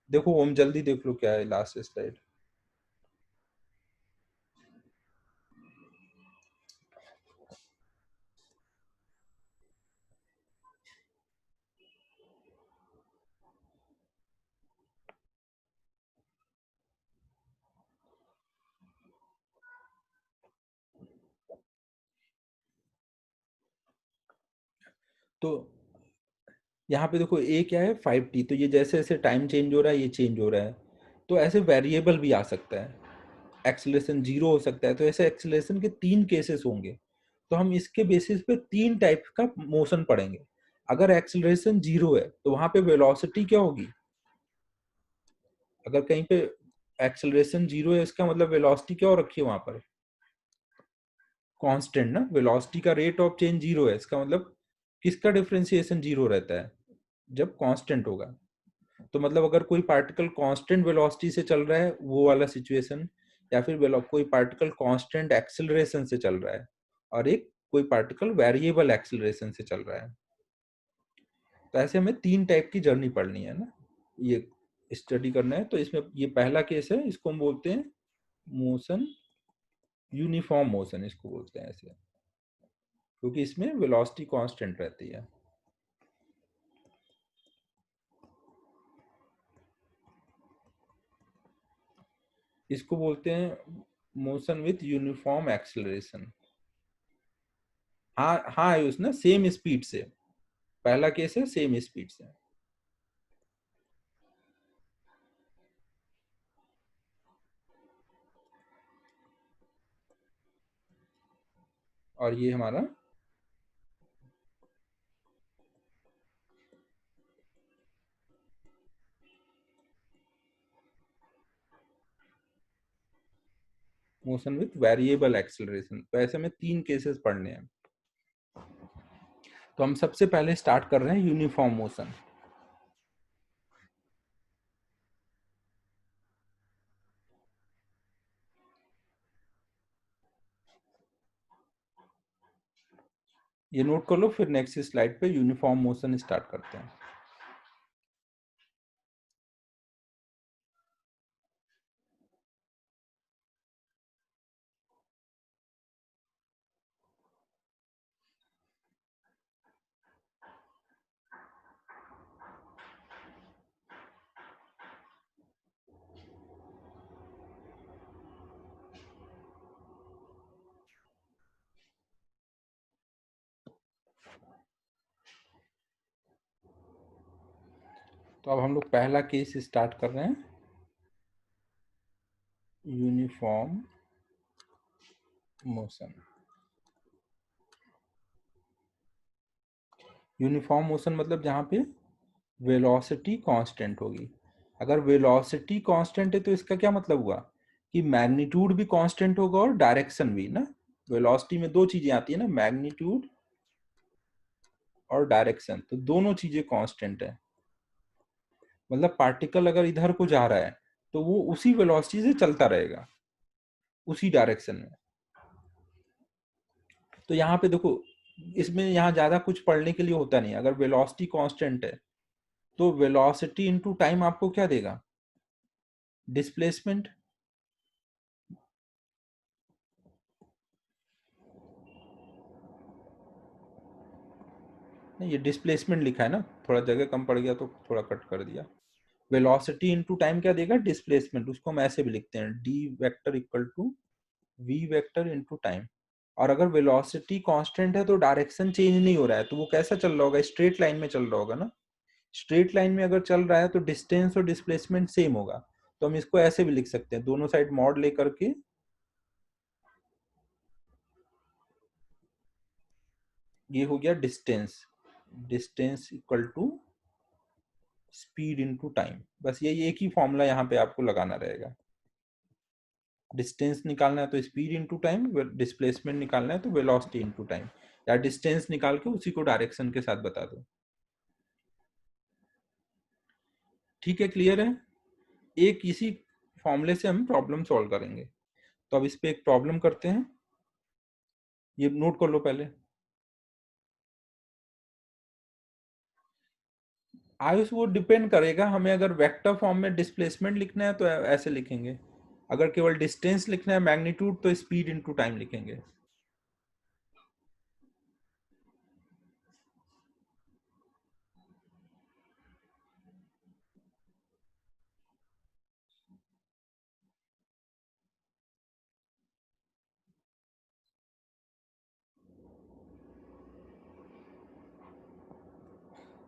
Speaker 1: देखो ओम जल्दी देख लो क्या है लास्ट स्लाइड। तो यहाँ पे देखो a क्या है, 5t। तो ये जैसे जैसे टाइम चेंज हो रहा है ये चेंज हो रहा है। तो ऐसे वेरिएबल भी आ सकता है, एक्सेलरेशन 0 हो सकता है। तो ऐसे एक्सेलरेशन के 3 केसेस होंगे। तो हम इसके बेसिस पे 3 टाइप का मोशन पढ़ेंगे। अगर एक्सेलरेशन 0 है तो वहां पे वेलोसिटी क्या होगी, अगर कहीं पे एक्सेलरेशन 0 है इसका मतलब वेलोसिटी क्या हो रखी है वहां पर, कांस्टेंट ना। वेलोसिटी का रेट ऑफ चेंज 0 है, इसका मतलब किसका डिफरेंशिएशन 0 रहता है, जब कांस्टेंट होगा। तो मतलब अगर कोई पार्टिकल कांस्टेंट वेलोसिटी से चल रहा है वो वाला सिचुएशन, या फिर कोई पार्टिकल कांस्टेंट एक्सेलरेशन से चल रहा है और एक कोई पार्टिकल वेरिएबल एक्सेलरेशन से चल रहा है। तो ऐसे हमें 3 टाइप की जर्नी पढ़नी है ना, ये स्टडी करना है। तो इसमें ये पहला केस है, इसको हम बोलते हैं मोशन, यूनिफॉर्म मोशन इसको बोलते हैं ऐसे, क्योंकि इसमें वेलोसिटी कांस्टेंट रहती है। इसको बोलते हैं मोशन विथ यूनिफॉर्म एक्सेलरेशन। हाँ हाँ आयुष ना, सेम स्पीड से, पहला केस है सेम स्पीड से। और ये हमारा मोशन विथ वेरिएबल एक्सेलरेशन। तो ऐसे में 3 केसेस पढ़ने हैं। तो हम सबसे पहले स्टार्ट कर रहे हैं यूनिफॉर्म मोशन। ये नोट कर लो, फिर नेक्स्ट स्लाइड पे यूनिफॉर्म मोशन स्टार्ट करते हैं। तो अब हम लोग पहला केस स्टार्ट कर रहे हैं, यूनिफॉर्म मोशन। यूनिफॉर्म मोशन मतलब जहां पे वेलोसिटी कांस्टेंट होगी। अगर वेलोसिटी कांस्टेंट है तो इसका क्या मतलब हुआ कि मैग्नीट्यूड भी कांस्टेंट होगा और डायरेक्शन भी ना। वेलोसिटी में 2 चीजें आती है ना, मैग्नीट्यूड और डायरेक्शन, तो दोनों चीजें कांस्टेंट है। मतलब पार्टिकल अगर इधर को जा रहा है तो वो उसी वेलोसिटी से चलता रहेगा, उसी डायरेक्शन में। तो यहाँ पे देखो, इसमें यहाँ ज्यादा कुछ पढ़ने के लिए होता नहीं। अगर वेलोसिटी कांस्टेंट है तो वेलोसिटी इनटू टाइम आपको क्या देगा, डिस्प्लेसमेंट। नहीं, ये डिस्प्लेसमेंट लिखा है ना, थोड़ा जगह कम पड़ गया तो थोड़ा कट कर दिया। वेलोसिटी इनटू टाइम क्या देगा, डिस्प्लेसमेंट। उसको हम ऐसे भी लिखते हैं, D vector equal to V vector into time. और अगर वेलोसिटी कांस्टेंट है तो डायरेक्शन चेंज नहीं हो रहा है, तो वो कैसा चल रहा होगा, स्ट्रेट लाइन में चल रहा होगा ना। स्ट्रेट लाइन में अगर चल रहा है तो डिस्टेंस और डिस्प्लेसमेंट सेम होगा। तो हम इसको ऐसे भी लिख सकते हैं, दोनों साइड मॉड लेकर के, ये हो गया distance. Distance equal to speed into time. बस यही एक ही फॉर्मूला यहाँ पे आपको लगाना रहेगा। डिस्टेंस निकालना है तो स्पीड इनटू टाइम, डिस्प्लेसमेंट निकालना है तो वेलोसिटी इनटू टाइम, या डिस्टेंस निकाल के उसी को डायरेक्शन के साथ बता दो। ठीक है, क्लियर है। एक इसी फॉर्मूले से हम प्रॉब्लम सॉल्व करेंगे। तो अब इस पे एक प्रॉब्लम करते हैं, ये नोट कर लो पहले। आयुष वो डिपेंड करेगा, हमें अगर वेक्टर फॉर्म में डिस्प्लेसमेंट लिखना है तो ऐसे लिखेंगे, अगर केवल डिस्टेंस लिखना है मैग्नीट्यूड तो स्पीड इनटू टाइम लिखेंगे।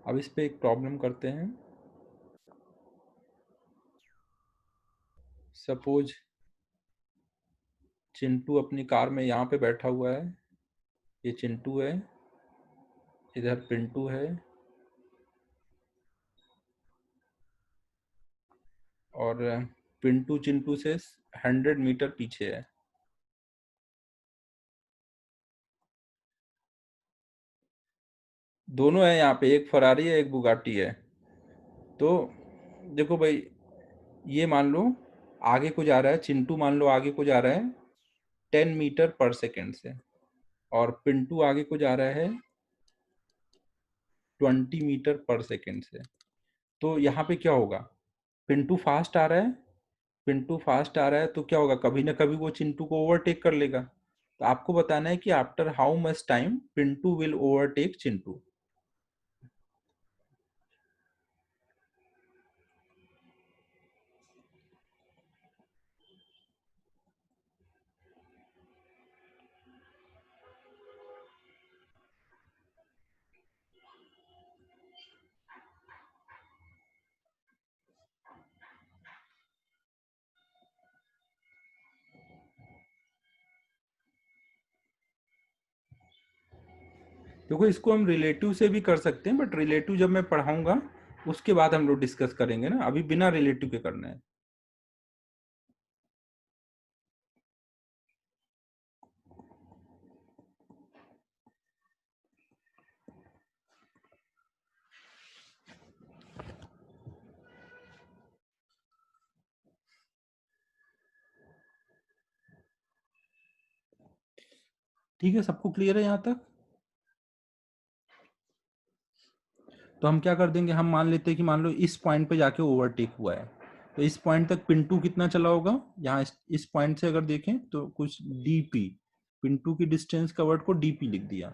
Speaker 1: अब इस पे एक प्रॉब्लम करते हैं। सपोज चिंटू अपनी कार में यहाँ पे बैठा हुआ है, ये चिंटू है, इधर पिंटू है, और पिंटू चिंटू से 100 मीटर पीछे है। दोनों है यहाँ पे, एक फरारी है एक बुगाटी है। तो देखो भाई, ये मान लो आगे को जा रहा है, चिंटू मान लो आगे को जा रहा है 10 मीटर पर सेकेंड से, और पिंटू आगे को जा रहा है 20 मीटर पर सेकेंड से। तो यहाँ पे क्या होगा, पिंटू फास्ट आ रहा है, पिंटू फास्ट आ रहा है तो क्या होगा, कभी ना कभी वो चिंटू को ओवरटेक कर लेगा। तो आपको बताना है कि after how much time Pintu will overtake Chintu. देखो इसको हम रिलेटिव से भी कर सकते हैं, बट रिलेटिव जब मैं पढ़ाऊंगा उसके बाद हम लोग डिस्कस करेंगे ना, अभी बिना रिलेटिव के करना है। ठीक है, सबको क्लियर है यहाँ तक? तो हम क्या कर देंगे, हम मान लेते हैं कि मान लो इस पॉइंट पे जाके ओवरटेक हुआ है, तो इस पॉइंट तक पिंटू कितना चला होगा, यहाँ इस पॉइंट से अगर देखें तो कुछ डीपी, पिंटू की डिस्टेंस कवर्ड को डीपी लिख दिया,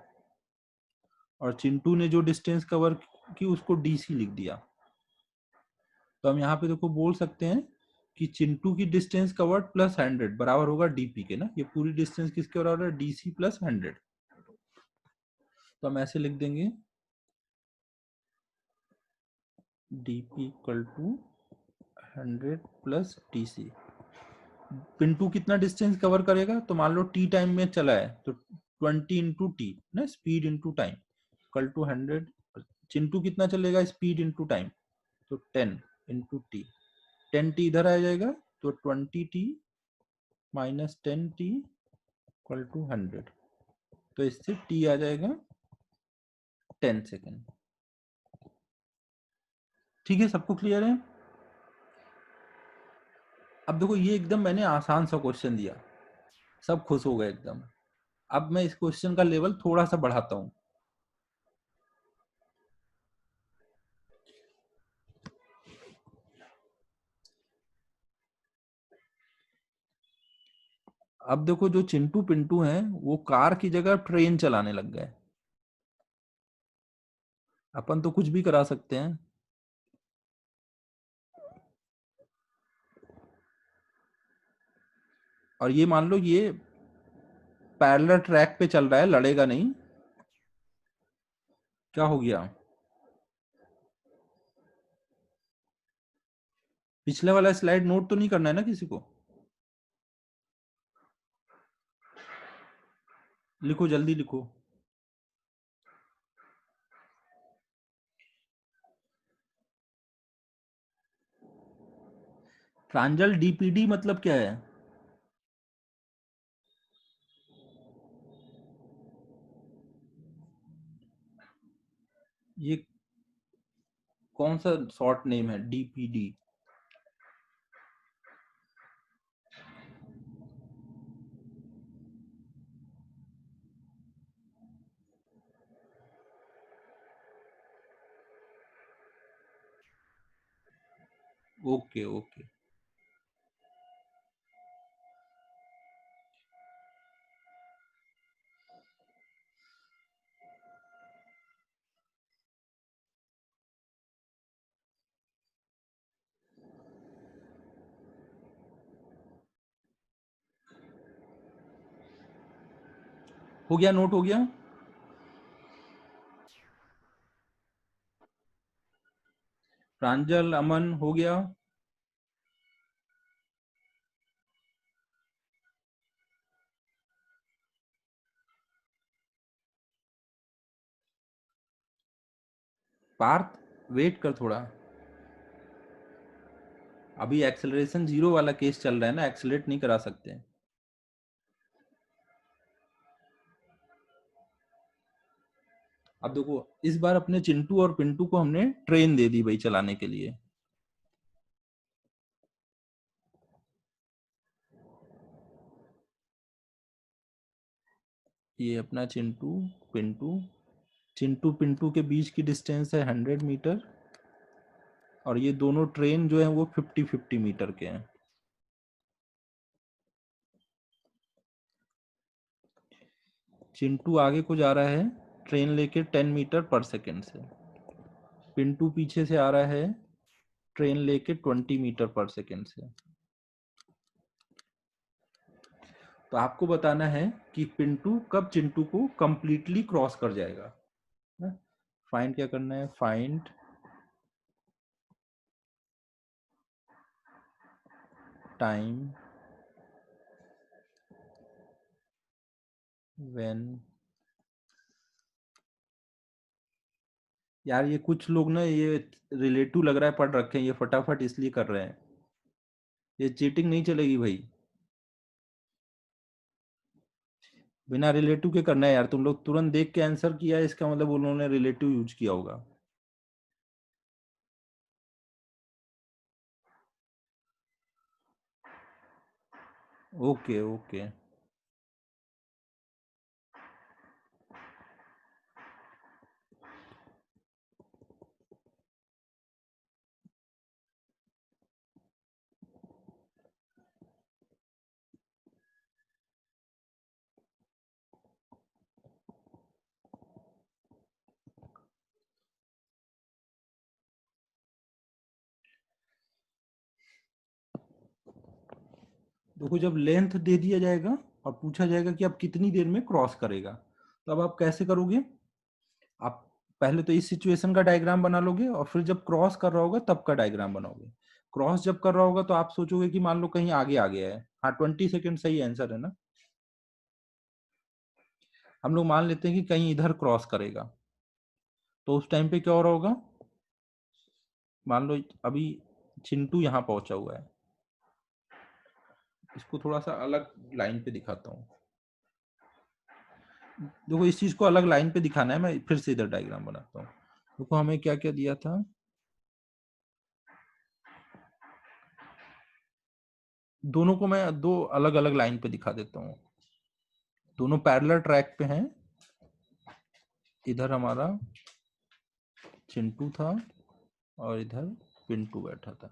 Speaker 1: और चिंटू ने जो डिस्टेंस कवर की उसको डीसी लिख दिया। तो हम यहाँ पे देखो बोल सकते हैं कि चिंटू की डिस्टेंस कवर्ड प्लस 100 बराबर होगा डीपी के ना, ये पूरी डिस्टेंस किसके बराबर है, डीसी प्लस 100। तो हम ऐसे लिख देंगे DP equal to 100 plus DC. Pintu कितना डिस्टेंस कवर करेगा, तो मान लो टी टाइम में चला है तो 20 इंटू टी ना, speed into time equal to 100। Chintu कितना चलेगा स्पीड इंटू टाइम, तो 10 इंटू टी, 10t इधर आ जाएगा तो 20t minus 10t equal to 100, तो इससे t आ जाएगा 10 सेकेंड। ठीक है, सबको क्लियर है? अब देखो ये एकदम मैंने आसान सा क्वेश्चन दिया, सब खुश हो गए एकदम। अब मैं इस क्वेश्चन का लेवल थोड़ा सा बढ़ाता हूं। अब देखो जो चिंटू पिंटू हैं वो कार की जगह ट्रेन चलाने लग गए। अपन तो कुछ भी करा सकते हैं, और ये मान लो ये पैरेलल ट्रैक पे चल रहा है, लड़ेगा नहीं। क्या हो गया, पिछले वाला स्लाइड नोट तो नहीं करना है ना किसी को? लिखो, जल्दी लिखो। प्रांजल डीपीडी मतलब क्या है? ये कौन सा शॉर्ट नेम है डीपीडी? ओके ओके, हो गया, नोट हो गया। प्रांजल, अमन, हो गया? पार्थ वेट कर थोड़ा, अभी एक्सेलरेशन 0 वाला केस चल रहा है ना, एक्सेलरेट नहीं करा सकते हैं। अब देखो इस बार अपने चिंटू और पिंटू को हमने ट्रेन दे दी भाई चलाने के लिए। ये अपना चिंटू पिंटू, चिंटू पिंटू के बीच की डिस्टेंस है 100 मीटर, और ये दोनों ट्रेन जो है वो 50-50 मीटर के हैं। चिंटू आगे को जा रहा है ट्रेन लेके 10 मीटर पर सेकेंड से, पिंटू पीछे से आ रहा है ट्रेन लेके 20 मीटर पर सेकेंड से। तो आपको बताना है कि पिंटू कब चिंटू को कंप्लीटली क्रॉस कर जाएगा। फाइंड क्या करना है, फाइंड टाइम व्हेन यार ये कुछ लोग ना ये रिलेटिव लग रहा है पढ़ रखे हैं, ये फटाफट इसलिए कर रहे हैं, ये चीटिंग नहीं चलेगी भाई, बिना रिलेटिव के करना है यार। तुम लोग तुरंत देख के आंसर किया है, इसका मतलब उन्होंने रिलेटिव यूज किया होगा। ओके ओके, देखो जब लेंथ दे दिया जाएगा और पूछा जाएगा कि आप कितनी देर में क्रॉस करेगा, तो अब आप कैसे करोगे? आप पहले तो इस सिचुएशन का डायग्राम बना लोगे और फिर जब क्रॉस कर रहा होगा तब का डायग्राम बनाओगे। क्रॉस जब कर रहा होगा तो आप सोचोगे कि मान लो कहीं आगे आ गया है। हाँ 20 सेकेंड सही आंसर है ना। हम लोग मान लेते हैं कि कहीं इधर क्रॉस करेगा, तो उस टाइम पे क्या हो रहा होगा? मान लो अभी चिंटू यहाँ पहुंचा हुआ है, इसको थोड़ा सा अलग लाइन पे दिखाता हूँ। देखो इस चीज को अलग लाइन पे दिखाना है, मैं फिर से इधर डायग्राम बनाता हूँ। देखो हमें क्या क्या दिया था, दोनों को मैं दो अलग अलग लाइन पे दिखा देता हूँ। दोनों पैरेलल ट्रैक पे हैं, इधर हमारा चिंटू था और इधर पिंटू बैठा था।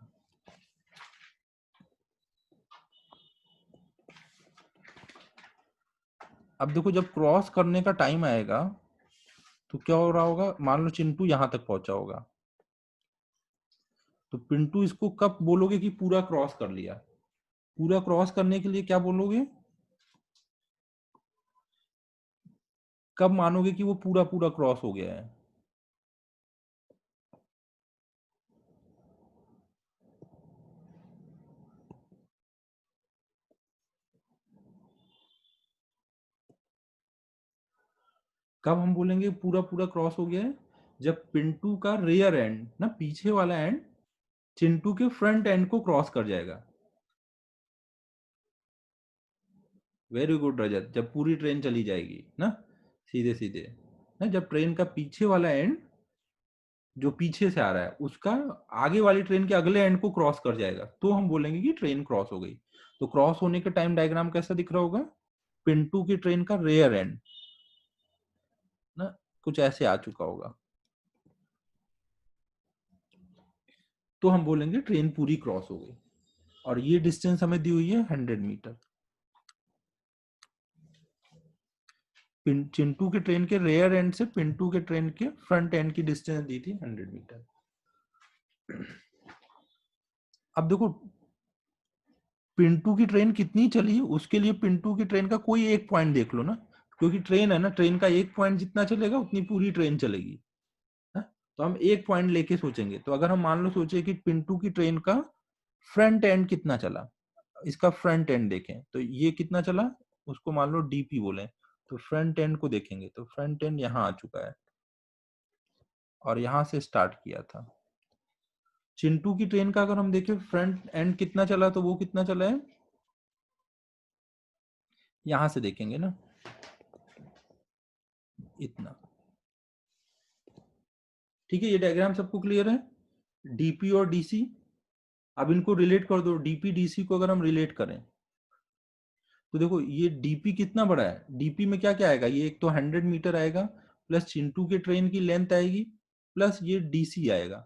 Speaker 1: अब देखो जब क्रॉस करने का टाइम आएगा तो क्या हो रहा होगा? मान लो चिंटू यहां तक पहुंचा होगा, तो पिंटू इसको कब बोलोगे कि पूरा क्रॉस कर लिया? पूरा क्रॉस करने के लिए क्या बोलोगे? कब मानोगे कि वो पूरा पूरा क्रॉस हो गया है? कब हम बोलेंगे पूरा पूरा क्रॉस हो गया है? जब पिंटू का रेयर एंड ना, पीछे वाला एंड चिंटू के फ्रंट एंड को क्रॉस कर जाएगा। वेरी गुड रजत, जब पूरी ट्रेन चली जाएगी ना सीधे सीधे ना, जब ट्रेन का पीछे वाला एंड जो पीछे से आ रहा है उसका आगे वाली ट्रेन के अगले एंड को क्रॉस कर जाएगा, तो हम बोलेंगे कि ट्रेन क्रॉस हो गई। तो क्रॉस होने का टाइम डायग्राम कैसा दिख रहा होगा? पिंटू की ट्रेन का रेयर एंड ना कुछ ऐसे आ चुका होगा, तो हम बोलेंगे ट्रेन पूरी क्रॉस हो गई। और ये डिस्टेंस हमें दी हुई है 100 मीटर। चिंटू के ट्रेन के रेयर एंड से पिंटू के ट्रेन के फ्रंट एंड की डिस्टेंस दी थी 100 मीटर। अब देखो पिंटू की ट्रेन कितनी चली, उसके लिए पिंटू की ट्रेन का कोई एक पॉइंट देख लो ना, क्योंकि ट्रेन है ना, ट्रेन का एक पॉइंट जितना चलेगा उतनी पूरी ट्रेन चलेगी ना? तो हम एक पॉइंट लेके सोचेंगे। तो अगर हम मान लो सोचे कि पिंटू की ट्रेन का फ्रंट एंड कितना चला, इसका फ्रंट एंड देखें तो ये कितना चला, उसको मान लो डीपी बोले, तो फ्रंट एंड को देखेंगे तो फ्रंट एंड यहाँ आ चुका है और यहां से स्टार्ट किया था। चिंटू की ट्रेन का अगर हम देखें फ्रंट एंड कितना चला, तो वो कितना चला है, यहां से देखेंगे ना, इतना। ठीक है, ये डायग्राम सबको क्लियर है? डीपी और डीसी, अब इनको रिलेट कर दो। डीपी डीसी को अगर हम रिलेट करें तो देखो ये डीपी कितना बड़ा है, डीपी में क्या क्या आएगा, ये एक तो 100 मीटर आएगा, प्लस चिंटू के ट्रेन की लेंथ आएगी, प्लस ये डीसी आएगा,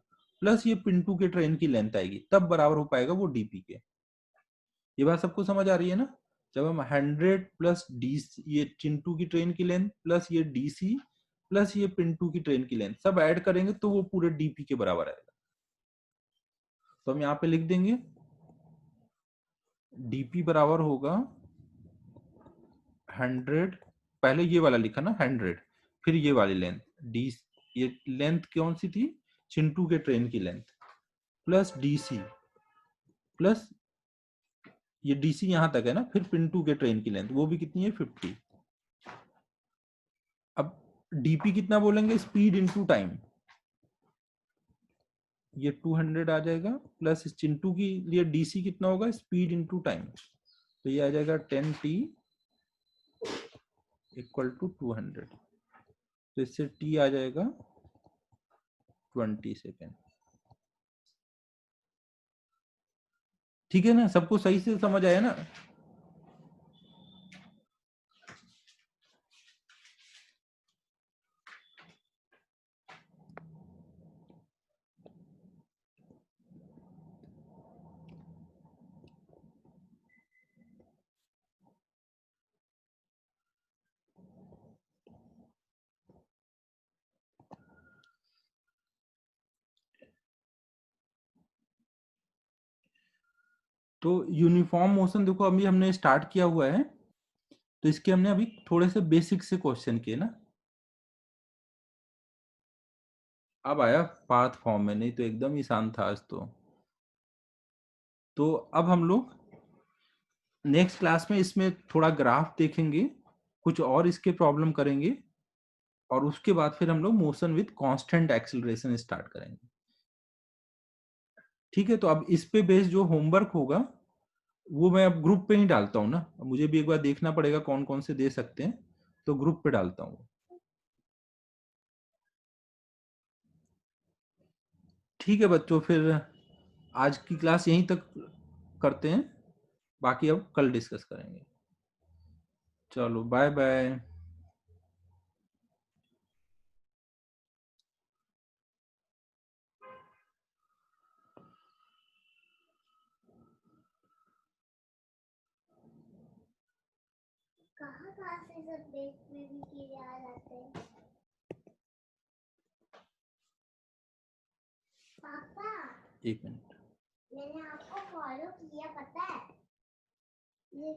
Speaker 1: प्लस ये पिंटू के ट्रेन की लेंथ आएगी, तब बराबर हो पाएगा वो डीपी के। ये बात सबको समझ आ रही है ना? जब हम 100 प्लस डी, ये चिंटू की ट्रेन की लेंथ प्लस ये डीसी प्लस ये पिंटू की ट्रेन की लेंथ सब ऐड करेंगे तो वो पूरे डीपी के बराबर आएगा। तो हम यहाँ पे लिख देंगे डीपी बराबर होगा 100, पहले ये वाला लिखा ना 100, फिर ये वाली लेंथ डी, ये लेंथ कौन सी थी, चिंटू के ट्रेन की लेंथ, प्लस डीसी, प्लस ये डीसी यहां तक है ना, फिर पिंटू के ट्रेन की लेंथ वो भी कितनी है 50। अब डीपी कितना बोलेंगे, स्पीड इनटू टाइम, ये 200 आ जाएगा, प्लस इस चिंटू के लिए डीसी कितना होगा, स्पीड इनटू टाइम, तो ये आ जाएगा 10t इक्वल टू 200, तो इससे t आ जाएगा 20 सेकेंड। ठीक है ना, सबको सही से समझ आया ना? तो यूनिफॉर्म मोशन देखो अभी हमने स्टार्ट किया हुआ है, तो इसके हमने अभी थोड़े से बेसिक से क्वेश्चन किए ना। अब आया पाथ फॉर्म में, नहीं तो एकदम ही शांत था आज तो अब हम लोग नेक्स्ट क्लास में इसमें थोड़ा ग्राफ देखेंगे, कुछ और इसके प्रॉब्लम करेंगे, और उसके बाद फिर हम लोग motion with constant acceleration start करेंगे। ठीक है, तो अब इस पे बेस्ड जो होमवर्क होगा वो मैं अब ग्रुप पे ही डालता हूँ ना, मुझे भी एक बार देखना पड़ेगा कौन कौन से दे सकते हैं, तो ग्रुप पे डालता हूँ। ठीक है बच्चों, फिर आज की क्लास यहीं तक करते हैं, बाकी अब कल डिस्कस करेंगे। चलो बाय बाय।
Speaker 7: कहाँ से सब डेट में भी किए आ जाते हैं पापा?
Speaker 1: एक मिनट,
Speaker 7: मैंने आपको फॉलो किया, पता है? ये